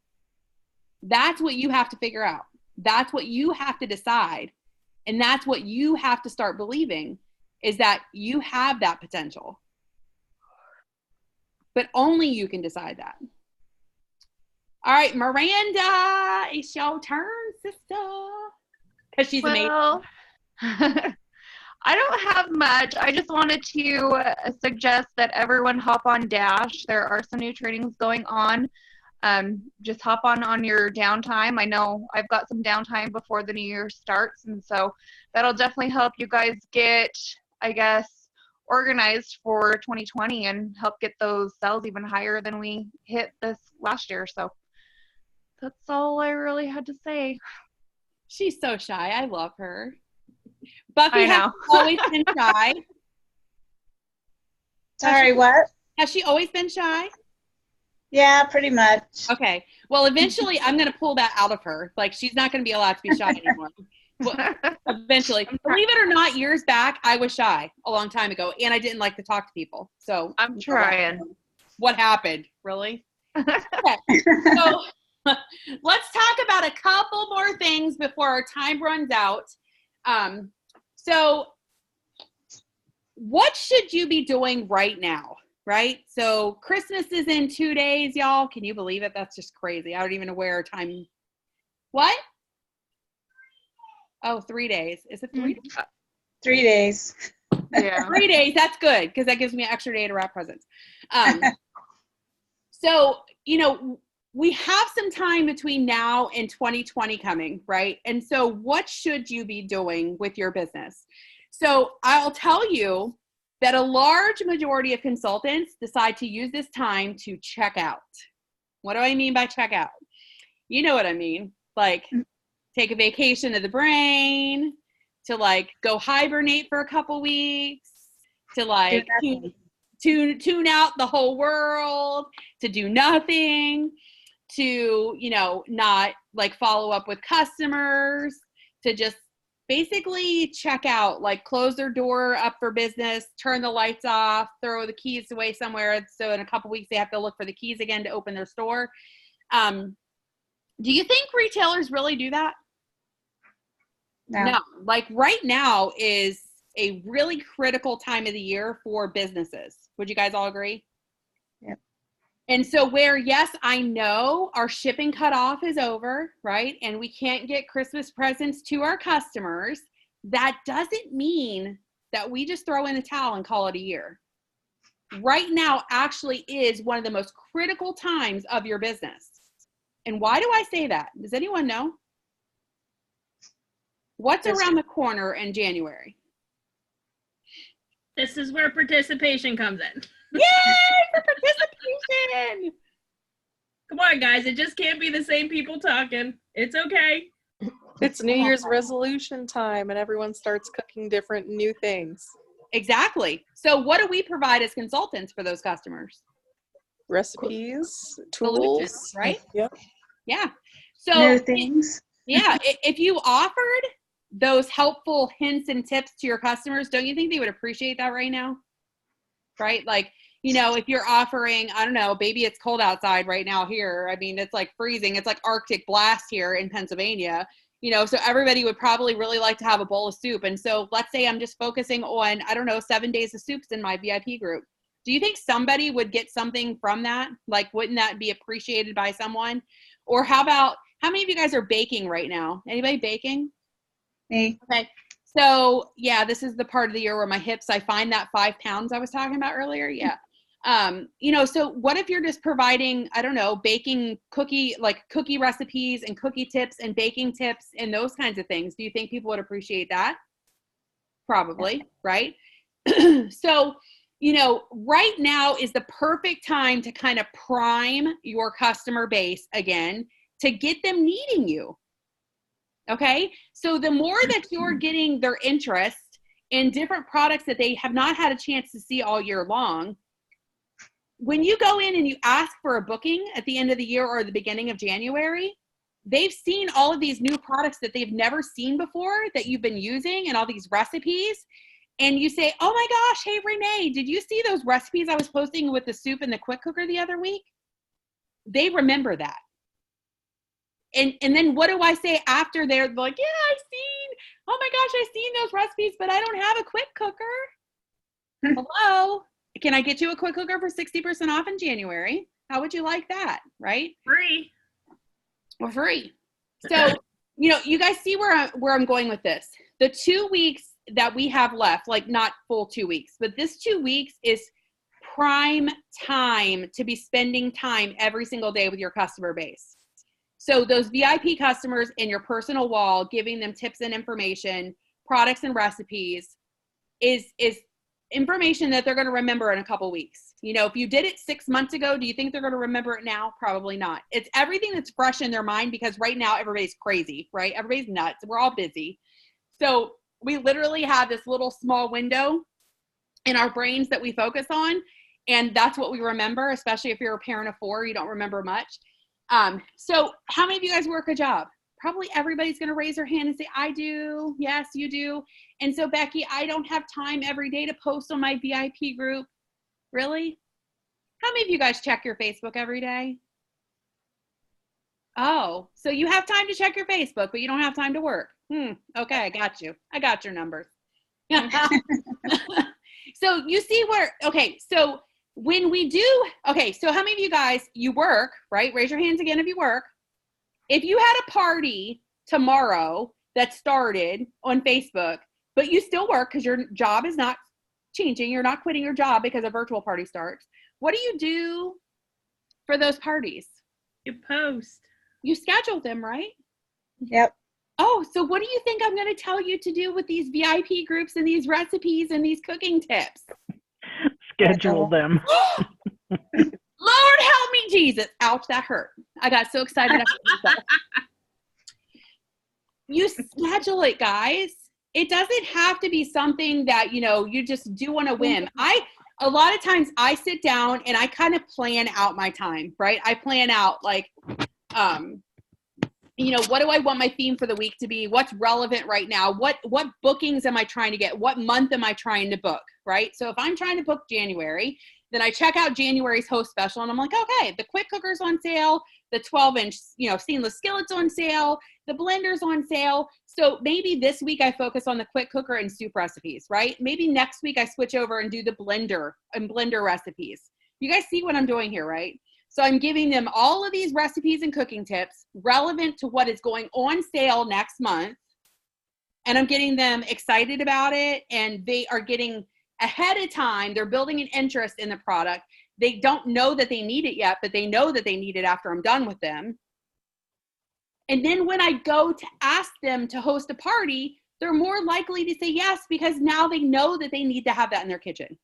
That's what you have to figure out. That's what you have to decide. And that's what you have to start believing, is that you have that potential. But only you can decide that. All right, Miranda, it's your turn, sister. Because she's amazing. I don't have much. I just wanted to suggest that everyone hop on Dash. There are some new trainings going on. Just hop on your downtime. I know I've got some downtime before the new year starts, and so that'll definitely help you guys get, I guess, organized for 2020 and help get those sales even higher than we hit this last year. So that's all I really had to say. She's so shy. I love her. Buffy has always been shy. Sorry, what? Has she always been shy? Yeah, pretty much. Okay. Well, eventually I'm going to pull that out of her. Like, she's not going to be allowed to be shy anymore. Well, eventually. Believe it or not, years back, I was shy a long time ago, and I didn't like to talk to people. So I'm trying. What happened? Really? Okay. So let's talk about a couple more things before our time runs out. So what should you be doing right now? Right? So Christmas is in 2 days, y'all. Can you believe it? That's just crazy. I don't even know where time. What? Oh, 3 days. Is it 3 days? 3 days. Yeah. 3 days. That's good, because that gives me an extra day to wrap presents. So, we have some time between now and 2020 coming, right? And so what should you be doing with your business? So I'll tell you that a large majority of consultants decide to use this time to check out. What do I mean by check out? You know what I mean. Like, take a vacation of the brain, to like go hibernate for a couple weeks, to like tune out the whole world, to do nothing, to, not like follow up with customers, to just basically check out, like close their door up for business, turn the lights off, throw the keys away somewhere. So in a couple weeks, they have to look for the keys again to open their store. Do you think retailers really do that? No. Like right now is a really critical time of the year for businesses. Would you guys all agree? Yep. And so where, yes, I know our shipping cutoff is over, right? And we can't get Christmas presents to our customers. That doesn't mean that we just throw in the towel and call it a year. right now actually is one of the most critical times of your business. And why do I say that? Does anyone know? What's around the corner in January? This is where participation comes in. Yay for participation! Come on, guys. It just can't be the same people talking. It's okay. It's New Year's resolution time and everyone starts cooking different new things. Exactly. So what do we provide as consultants for those customers? Recipes, Solutions, tools. right? Yep. Yeah. So New things. yeah, if you offered those helpful hints and tips to your customers, don't you think they would appreciate that right now? Right? Like, you know, if you're offering, I don't know, baby, it's cold outside right now here. I mean, it's like freezing. It's like Arctic blast here in Pennsylvania. You know, so everybody would probably really like to have a bowl of soup. And so let's say I'm just focusing on, I don't know, 7 days of soups in my VIP group. Do you think somebody would get something from that? Like, wouldn't that be appreciated by someone? Or how about, how many of you guys are baking right now? Anybody baking? Me. Okay. So yeah, this is the part of the year where my hips, I find that 5 pounds I was talking about earlier. Yeah. You know, so what if you're just providing, I don't know, baking cookie recipes and cookie tips and baking tips and those kinds of things? Do you think people would appreciate that? Probably, right? So, you know, right now is the perfect time to kind of prime your customer base again to get them needing you. Okay. So the more that you're getting their interest in different products that they have not had a chance to see all year long, when you go in and you ask for a booking at the end of the year or the beginning of January, they've seen all of these new products that they've never seen before that you've been using and all these recipes. And you say, oh my gosh, hey, Renee, did you see those recipes I was posting with the soup and the quick cooker the other week? They remember that. And then what do I say after they're like, yeah, oh my gosh, I've seen those recipes, but I don't have a quick cooker. Hello? Can I get you a quick cooker for 60% off in January? How would you like that? Right? Free. Or free. So, you know, you guys see where I'm going with this. The 2 weeks that we have left, like not full 2 weeks, but this 2 weeks is prime time to be spending time every single day with your customer base. So those VIP customers in your personal wall, giving them tips and information, products and recipes is information that they're going to remember in a couple weeks. You know, if you did it 6 months ago, do you think they're going to remember it now? Probably not. It's everything that's fresh in their mind because right now everybody's crazy, right? Everybody's nuts. We're all busy. So we literally have this little small window in our brains that we focus on. And that's what we remember, especially if you're a parent of 4, you don't remember much. So how many of you guys work a job? Probably everybody's going to raise their hand and say, I do. Yes, you do. And so Becky, I don't have time every day to post on my VIP group. Really? How many of you guys check your Facebook every day? Oh, so you have time to check your Facebook, but you don't have time to work. Okay, I got you. I got your numbers. So you see where, okay, so when we do, okay, so how many of you guys, you work, right? Raise your hands again if you work. If you had a party tomorrow that started on Facebook, but you still work because your job is not changing, you're not quitting your job because a virtual party starts, what do you do for those parties? You post. You schedule them, right? Yep. Oh, so what do you think I'm going to tell you to do with these VIP groups and these recipes and these cooking tips? Schedule them. Lord help me, Jesus. Ouch, that hurt. I got so excited. You schedule it, guys. It doesn't have to be something that, you know, you just do on a whim. A lot of times I sit down and I kind of plan out my time, right? I plan out like, you know, what do I want my theme for the week to be? What's relevant right now? What bookings am I trying to get? What month am I trying to book, right? So if I'm trying to book January, then I check out January's host special and I'm like, okay, the quick cooker's on sale, the 12-inch, you know, stainless skillet's on sale, the blender's on sale. So maybe this week I focus on the quick cooker and soup recipes, right? Maybe next week I switch over and do the blender and blender recipes. You guys see what I'm doing here, right? So I'm giving them all of these recipes and cooking tips relevant to what is going on sale next month. And I'm getting them excited about it. And they are getting ahead of time. They're building an interest in the product. They don't know that they need it yet, but they know that they need it after I'm done with them. And then when I go to ask them to host a party, they're more likely to say yes because now they know that they need to have that in their kitchen.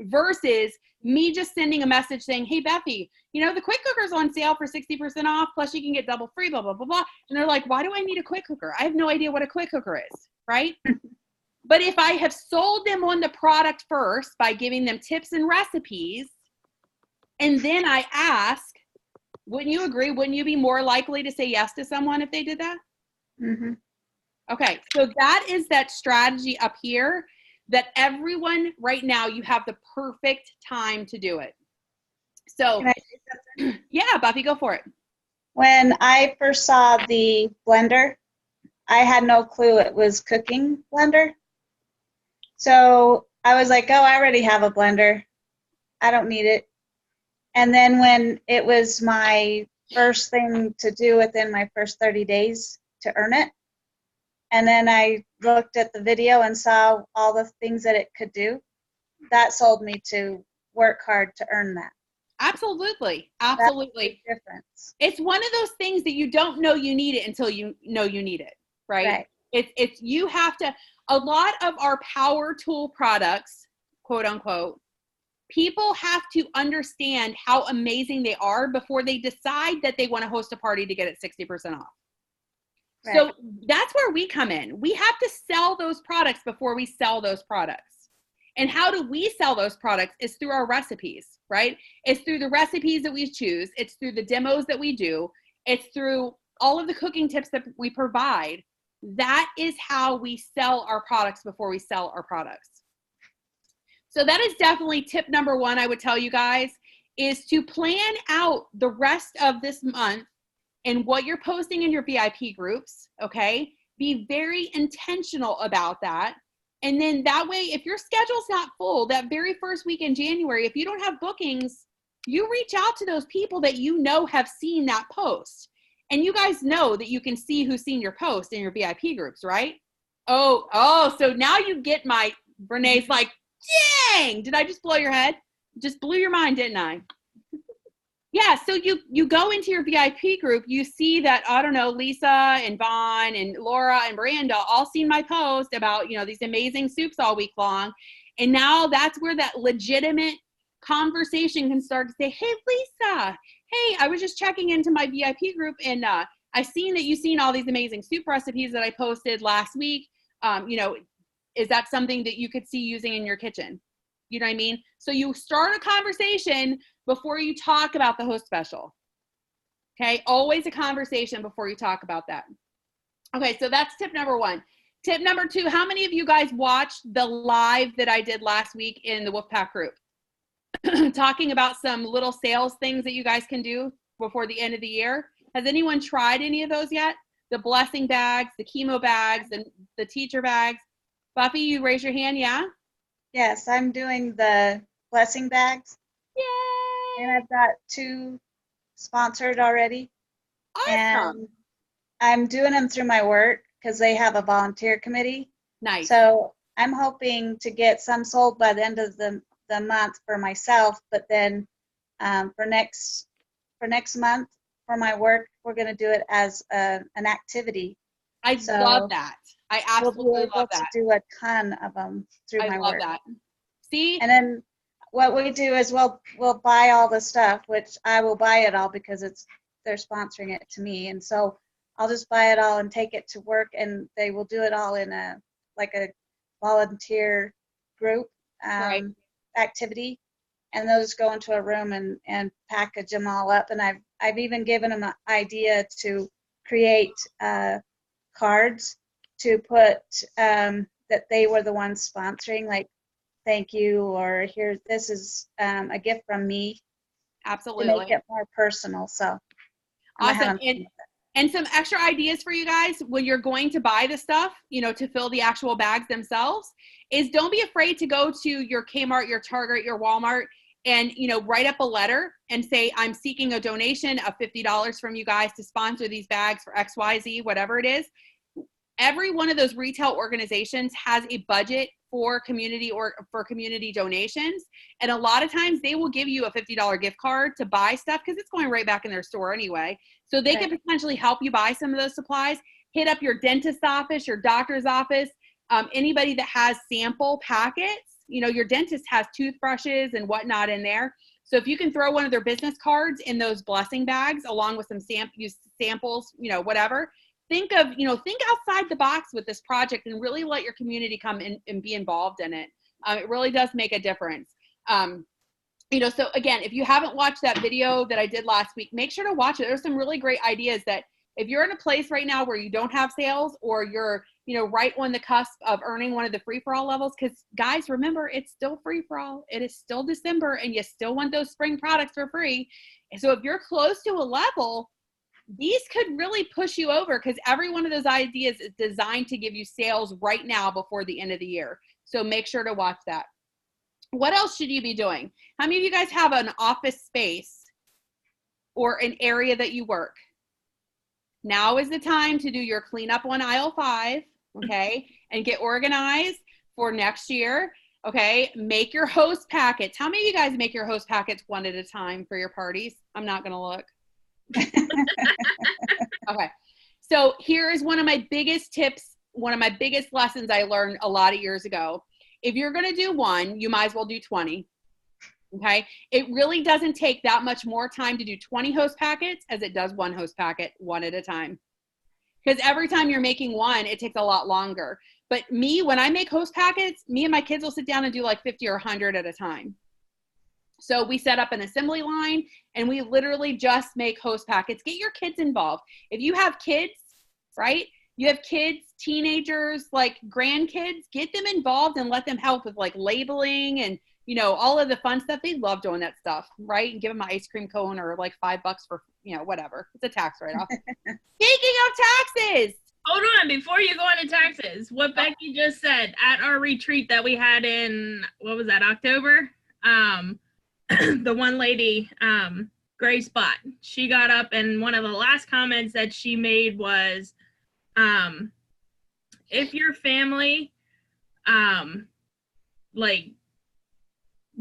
Versus me just sending a message saying, hey, Bethy, you know, the quick cooker's on sale for 60% off, plus you can get double free, blah, blah, blah, blah. And they're like, why do I need a quick cooker? I have no idea what a quick cooker is, right? But if I have sold them on the product first by giving them tips and recipes, and then I ask, wouldn't you agree? Wouldn't you be more likely to say yes to someone if they did that? Mm-hmm. Okay, so that is that strategy up here that everyone right now, you have the perfect time to do it. So, Can I say something? yeah, Buffy, go for it. When I first saw the blender, I had no clue it was cooking blender. So I was like, oh, I already have a blender. I don't need it. And then when it was my first thing to do within my first 30 days to earn it, and then I looked at the video and saw all the things that it could do, that sold me to work hard to earn that. Absolutely. That's Absolutely. the difference. It's one of those things that you don't know you need it until you know you need it, right? Right. It's you have to, a lot of our power tool products, quote unquote, people have to understand how amazing they are before they decide that they want to host a party to get it 60% off. Right. So that's where we come in. We have to sell those products before we sell those products. And how do we sell those products is through our recipes, right? It's through the recipes that we choose. It's through the demos that we do. It's through all of the cooking tips that we provide. That is how we sell our products before we sell our products. So that is definitely tip number one I would tell you guys, is to plan out the rest of this month and what you're posting in your VIP groups, okay? Be very intentional about that. And then that way, if your schedule's not full, that very first week in January, if you don't have bookings, you reach out to those people that you know have seen that post. And you guys know that you can see who's seen your post in your VIP groups, right? Oh, so now you get my, Renee's like, dang, did I just blow your head? Just blew your mind, didn't I? Yeah, so you go into your VIP group, you see that, I don't know, Lisa and Vaughn and Laura and Miranda all seen my post about, you know, these amazing soups all week long. And now that's where that legitimate conversation can start to say, hey, Lisa, hey, I was just checking into my VIP group and I seen that you've seen all these amazing soup recipes that I posted last week. You know, is that something that you could see using in your kitchen? You know what I mean? So you start a conversation before you talk about the host special. Okay, always a conversation before you talk about that. Okay, so that's tip number one. Tip number two, how many of you guys watched the live that I did last week in the Wolfpack group? Talking about some little sales things that you guys can do before the end of the year. Has anyone tried any of those yet? The blessing bags, the chemo bags, and the teacher bags. Buffy, you raise your hand, yeah? Yes, I'm doing the blessing bags. Yay! And I've got 2 sponsored already. Awesome. And I'm doing them through my work because they have a volunteer committee. Nice. So I'm hoping to get some sold by the end of the month for myself, but then for next month for my work, we're going to do it as an activity. I love that. I absolutely we'll be able love that. to do a ton of them through my work. I love that. See? And then what we do is we'll buy all the stuff, which I will buy it all because they're sponsoring it to me, and so I'll just buy it all and take it to work, and they will do it all in a volunteer group Right. activity, and they'll just go into a room and package them all up. And I've even given them an idea to create cards to put that they were the ones sponsoring, like thank you, or here, this is a gift from me. Absolutely. To make it more personal. So awesome. And some extra ideas for you guys when you're going to buy the stuff, you know, to fill the actual bags themselves, is don't be afraid to go to your Kmart, your Target, your Walmart, and, you know, write up a letter and say, I'm seeking a donation of $50 from you guys to sponsor these bags for XYZ, whatever it is. Every one of those retail organizations has a budget for community donations. And a lot of times they will give you a $50 gift card to buy stuff because it's going right back in their store anyway. So they can potentially help you buy some of those supplies. Hit up your dentist's office, your doctor's office, anybody that has sample packets. You know, your dentist has toothbrushes and whatnot in there. So if you can throw one of their business cards in those blessing bags along with some samples, you know, whatever, think outside the box with this project and really let your community come in and be involved in it. It really does make a difference. You know, so again, if you haven't watched that video that I did last week, make sure to watch it. There's some really great ideas that if you're in a place right now where you don't have sales or you're, you know, right on the cusp of earning one of the free-for-all levels, because guys, remember, it's still free-for-all. It is still December and you still want those spring products for free. And so if you're close to a level, these could really push you over because every one of those ideas is designed to give you sales right now before the end of the year. So make sure to watch that. What else should you be doing? How many of you guys have an office space or an area that you work? Now is the time to do your cleanup on aisle 5, okay, and get organized for next year, okay? Make your host packets. How many of you guys make your host packets one at a time for your parties? I'm not going to look. Okay, so here is one of my biggest tips, one of my biggest lessons I learned a lot of years ago. If you're going to do one, you might as well do 20. Okay, it really doesn't take that much more time to do 20 host packets as it does one host packet one at a time. Because every time you're making one, it takes a lot longer. But when I make host packets, me and my kids will sit down and do like 50 or 100 at a time. So we set up an assembly line and we literally just make host packets. Get your kids involved. If you have kids, right? You have kids, teenagers, like grandkids, get them involved and let them help with like labeling and, you know, all of the fun stuff. They love doing that stuff, right? And give them an ice cream cone or like $5 for, you know, whatever. It's a tax write-off. Speaking of taxes. Hold on, before you go into taxes, what Becky just said at our retreat that we had in, what was that, October? The one lady, Gray Spot, she got up and one of the last comments that she made was, if your family, like,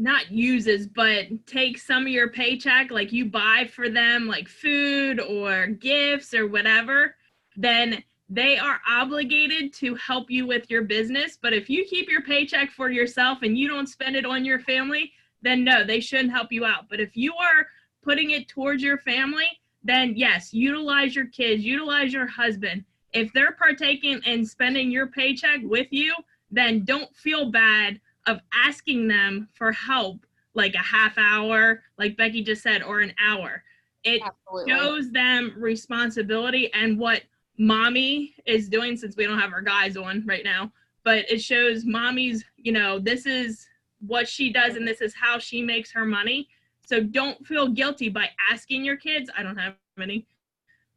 not uses, but take some of your paycheck, like you buy for them, like food or gifts or whatever, then they are obligated to help you with your business. But if you keep your paycheck for yourself and you don't spend it on your family, then no, they shouldn't help you out. But if you are putting it towards your family, then yes, utilize your kids, utilize your husband. If they're partaking and spending your paycheck with you, then don't feel bad of asking them for help, like a half hour, like Becky just said, or an hour. It shows them responsibility and what mommy is doing, since we don't have our guys on right now, but it shows mommy's, you know, this is what she does and this is how she makes her money. So don't feel guilty by asking your kids. I don't have any.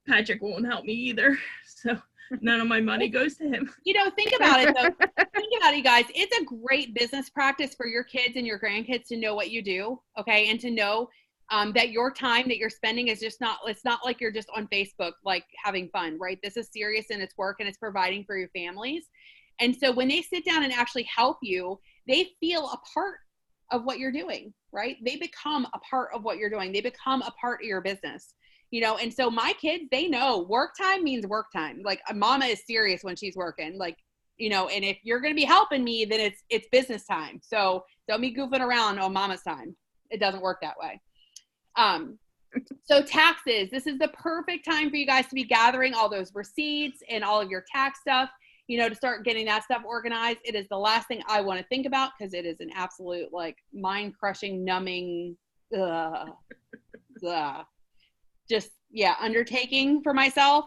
Patrick won't help me either. So none of my money goes to him. You know, think about it though. Think about it, you guys. It's a great business practice for your kids and your grandkids to know what you do, okay? And to know that your time that you're spending is just not, it's not like you're just on Facebook, like having fun, right? This is serious and it's work and it's providing for your families. And so when they sit down and actually help you, they feel a part of what you're doing, right? They become a part of what you're doing. They become a part of your business, you know? And so my kids, they know work time means work time. Like mama is serious when she's working, like, you know, and if you're going to be helping me, then it's business time. So don't be goofing around on mama's time. It doesn't work that way. So taxes, this is the perfect time for you guys to be gathering all those receipts and all of your tax stuff, you know, to start getting that stuff organized. It is the last thing I want to think about because it is an absolute like mind crushing, numbing, just, yeah, undertaking for myself.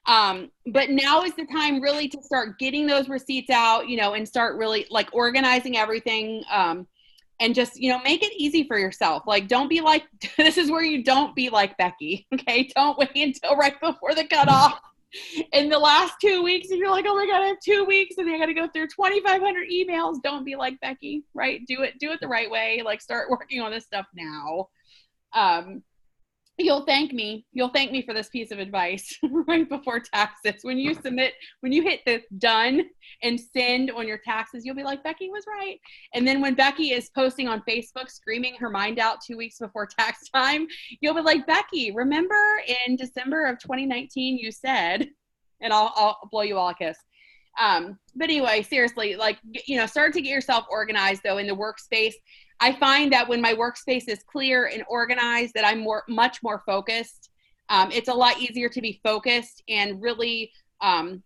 But now is the time really to start getting those receipts out, you know, and start really like organizing everything. And just, you know, make it easy for yourself. Like, don't be like, this is where you don't be like Becky, okay? Don't wait until right before the cutoff. In the last 2 weeks, if you're like, oh my God, I have 2 weeks and I got to go through 2,500 emails. Don't be like Becky, right? Do it the right way. Like, start working on this stuff now. You'll thank me. You'll thank me for this piece of advice right before taxes. When you hit the done and send on your taxes, you'll be like, Becky was right. And then when Becky is posting on Facebook, screaming her mind out 2 weeks before tax time, you'll be like, Becky, remember in December of 2019, you said, and I'll blow you all a kiss. But anyway, seriously, like, start to get yourself organized though in the workspace. I find that when my workspace is clear and organized, that I'm much more focused. It's a lot easier to be focused and really, dive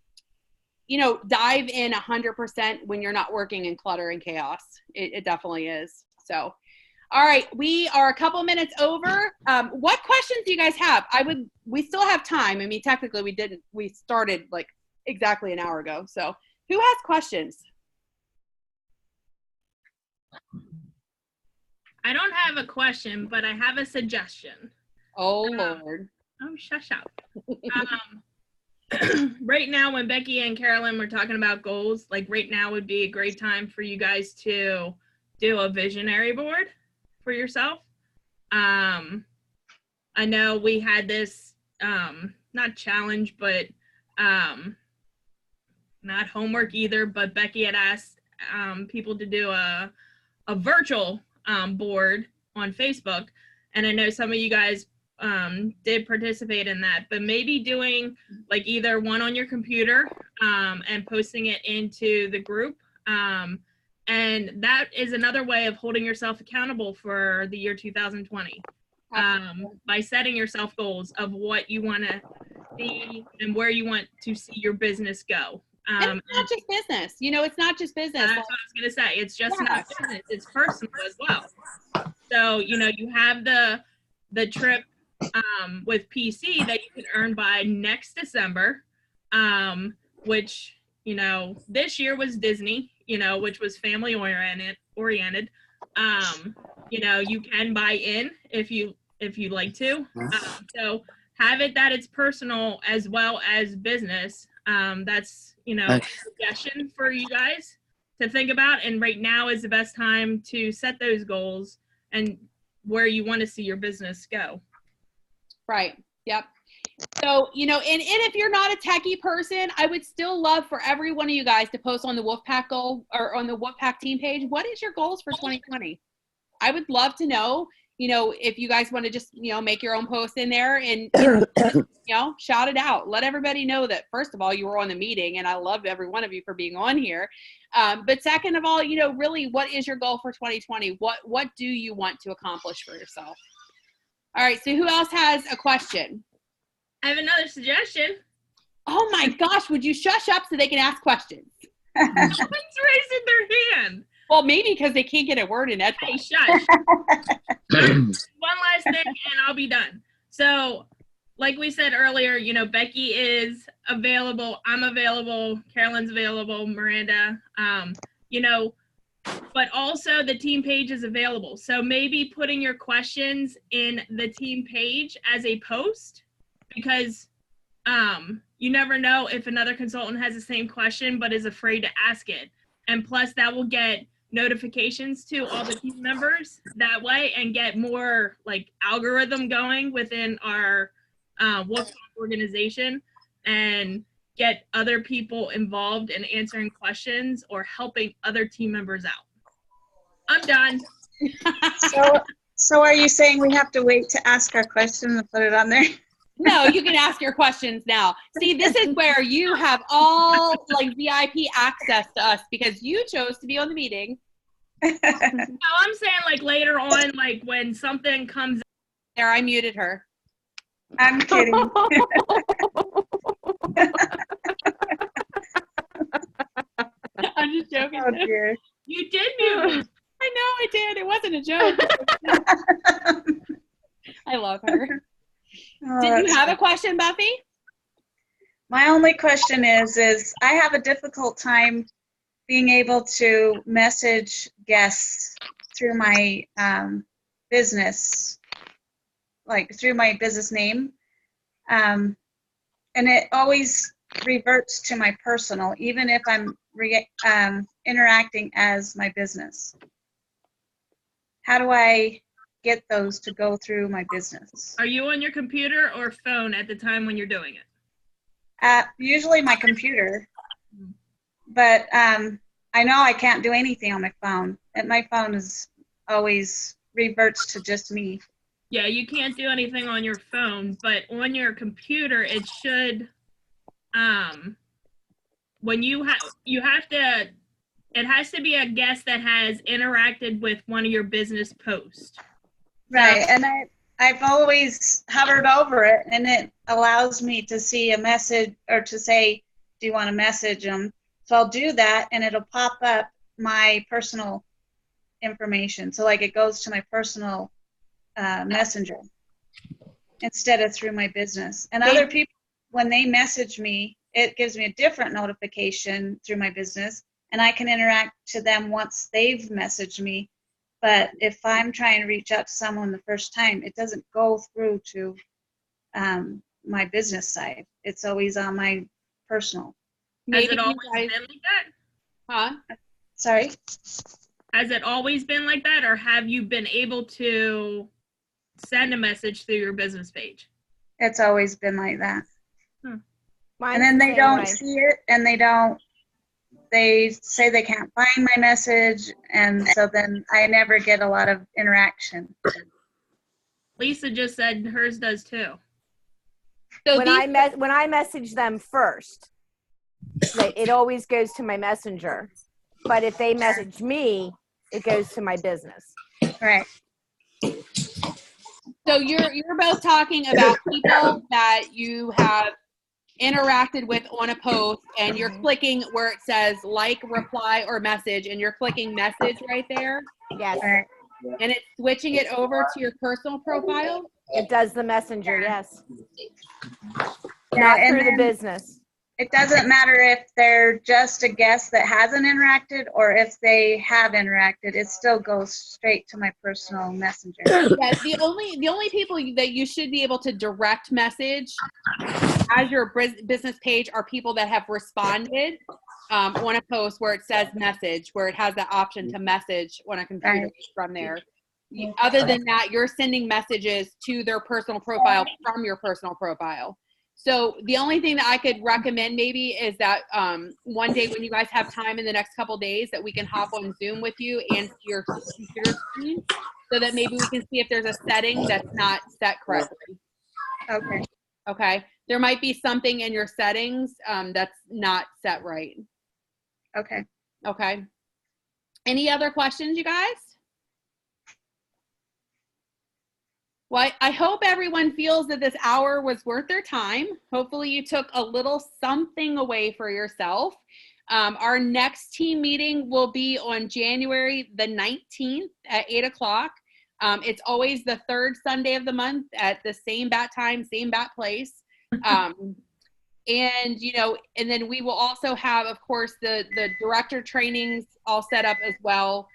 in 100% when you're not working in clutter and chaos. It definitely is. So, all right, we are a couple minutes over. What questions do you guys have? We still have time. I mean, technically we started like exactly an hour ago. So who has questions? I don't have a question, but I have a suggestion. Oh, Lord. Oh, shush up. Right now, when Becky and Carolyn were talking about goals, like right now would be a great time for you guys to do a visionary board for yourself. I know we had this, not challenge, but not homework either, but Becky had asked people to do a virtual board on Facebook, and I know some of you guys did participate in that, but maybe doing like either one on your computer and posting it into the group, and that is another way of holding yourself accountable for the year 2020 by setting yourself goals of what you want to see and where you want to see your business go. And it's not just business. It's not just business. That's what I was going to say. It's just not business. It's personal as well. So, you have the trip with PC that you can earn by next December, which, this year was Disney, which was family oriented. You can buy in if you like to. So have it that it's personal as well as business. That's, a suggestion for you guys to think about. And right now is the best time to set those goals and where you want to see your business go. Right. Yep. So, and if you're not a techie person, I would still love for every one of you guys to post on the Wolfpack goal or on the Wolfpack team page. What is your goals for 2020? I would love to know, if you guys want to just, make your own post in there and, shout it out. Let everybody know that, first of all, you were on the meeting, and I love every one of you for being on here. But second of all, really, what is your goal for 2020? What do you want to accomplish for yourself? All right. So who else has a question? I have another suggestion. Oh my gosh. Would you shush up so they can ask questions? Someone's raising their hand. Well, maybe because they can't get a word in edgewise. Hey, shush. One last thing and I'll be done. So, like we said earlier, Becky is available. I'm available. Carolyn's available. Miranda, but also the team page is available. So maybe putting your questions in the team page as a post, because you never know if another consultant has the same question but is afraid to ask it. And plus that will get notifications to all the team members that way and get more like algorithm going within our Wolfpack organization and get other people involved in answering questions or helping other team members out. I'm done. So are you saying we have to wait to ask our question and put it on there? No, you can ask your questions now. See, this is where you have all like VIP access to us because you chose to be on the meeting. No, I'm saying like later on, like when something comes. There, I muted her. I'm kidding. I'm just joking. Oh dear. You did mute me. I know I did. It wasn't a joke. I love her. Oh, Did you have a question, Buffy? My only question is I have a difficult time being able to message guests through my business, like through my business name. And it always reverts to my personal, even if I'm interacting as my business. How do I get those to go through my business. Are you on your computer or phone at the time when you're doing it? Usually my computer, but I know I can't do anything on my phone. And my phone is always reverts to just me. Yeah, you can't do anything on your phone, but on your computer, it should, when you have to, it has to be a guest that has interacted with one of your business posts. Right, and I've always hovered over it, and it allows me to see a message or to say, do you want to message them? So I'll do that, and it'll pop up my personal information. So like it goes to my personal messenger instead of through my business. And other people, when they message me, it gives me a different notification through my business, and I can interact to them once they've messaged me. But if I'm trying to reach out to someone the first time, it doesn't go through to my business side. It's always on my personal. Has it always been like that? Huh? Sorry? Has it always been like that, or have you been able to send a message through your business page? It's always been like that. Mine's And then the they same don't way. see it, and they say they can't find my message, and so then I never get a lot of interaction. Lisa just said hers does too. So When I message them first, it always goes to my messenger. But if they message me, it goes to my business. Right. So you're both talking about people that you have interacted with on a post, and you're clicking where it says like, reply, or message, and you're clicking message right there, Yes, Right. and it's switching it over to your personal profile. it does the messenger, yes. Yeah, Not and through the then business. it doesn't matter if they're just a guest that hasn't interacted or if they have interacted. It still goes straight to my personal messenger. Yeah, the only people that you should be able to direct message as your business page are people that have responded on a post where it says message, where it has the option to message on a computer Right. from there. Other than that, you're sending messages to their personal profile from your personal profile. So the only thing that I could recommend maybe is that one day when you guys have time in the next couple days that we can hop on Zoom with you and see your computer screen so that maybe we can see if there's a setting that's not set correctly. Okay. Okay. There might be something in your settings that's not set right. Okay. Okay. Any other questions, you guys? Well, I hope everyone feels that this hour was worth their time. Hopefully you took a little something away for yourself. Our next team meeting will be on January the 19th at 8 o'clock. It's always the third Sunday of the month at the same bat time, same bat place. And, you know, and then we will also have, of course, the director trainings all set up as well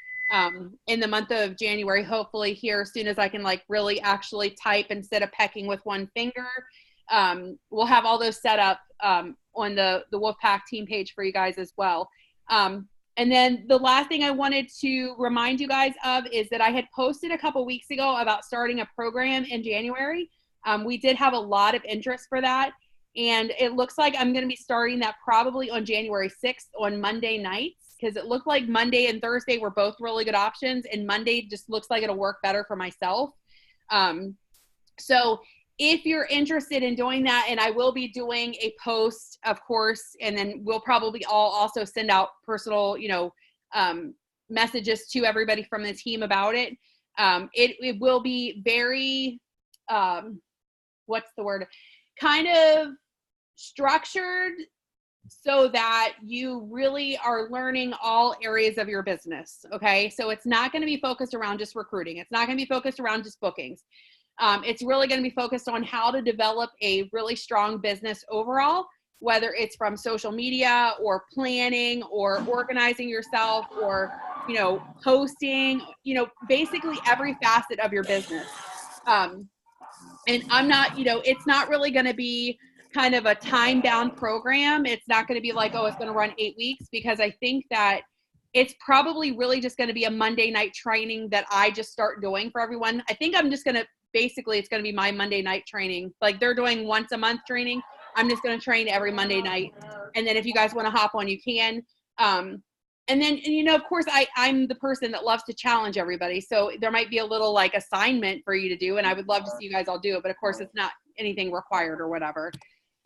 in the month of January, hopefully here as soon as I can like really actually type instead of pecking with one finger. We'll have all those set up on the Wolfpack team page for you guys as well. And then the last thing I wanted to remind you guys of is that I had posted a couple weeks ago about starting a program in January. We did have a lot of interest for that. And it looks like I'm going to be starting that probably on January 6th on Monday nights, because it looked like Monday and Thursday were both really good options. And Monday just looks like it'll work better for myself. So if you're interested in doing that, and I will be doing a post, of course, and then we'll probably all also send out personal, you know, messages to everybody from the team about it. It will be very, what's the word? Kind of structured so that you really are learning all areas of your business. Okay. So it's not going to be focused around just recruiting. It's not going to be focused around just bookings. It's really going to be focused on how to develop a really strong business overall, whether it's from social media or planning or organizing yourself or, you know, hosting, you know, basically every facet of your business. And I'm not, you know, it's not really going to be kind of a time-bound program. It's not going to be like, oh, it's going to run 8 weeks, because I think that It's probably really just going to be a Monday night training that I just start doing for everyone. I think I'm just going to, basically, it's going to be my Monday night training. Like they're doing once a month training. I'm just going to train every Monday night. And then if you guys want to hop on, you can. And then, you know, of course, I'm the person that loves to challenge everybody. So there might be a little like assignment for you to do. And I would love to see you guys all do it. But of course, it's not anything required or whatever.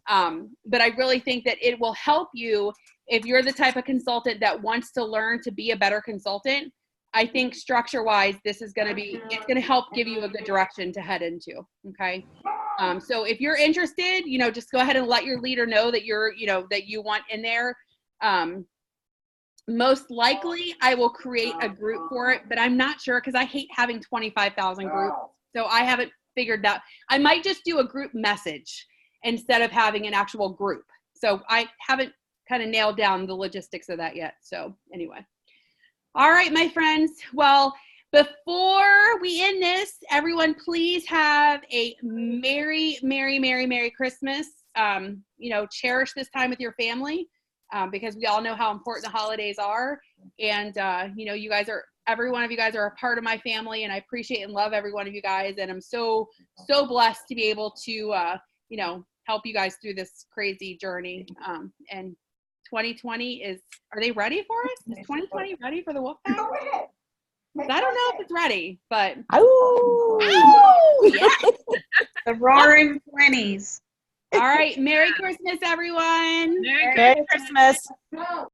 But I really think that it will help you if you're the type of consultant that wants to learn to be a better consultant. I think structure-wise, this is going to be, it's going to help give you a good direction to head into. Okay. So if you're interested, you know, just go ahead and let your leader know that you're, you know, that you want in there. Most likely I will create a group for it, but I'm not sure because I hate having 25,000 groups. So I haven't figured that. I might just do a group message instead of having an actual group. So I haven't kind of nailed down the logistics of that yet. So anyway. All right, my friends. Well, before we end this, everyone, please have a Merry, Merry, Merry, Merry Christmas. You know, cherish this time with your family because we all know how important the holidays are. And, you know, you guys are, every one of you guys are a part of my family, and I appreciate and love every one of you guys. And I'm so, so blessed to be able to, you know, help you guys through this crazy journey. And 2020 is, are they ready for us? Is 2020 ready for the Wolfpack? I don't know if it's ready, but. Oh, yeah. The roaring 20s. All right. Merry Christmas, everyone. Merry Merry Christmas.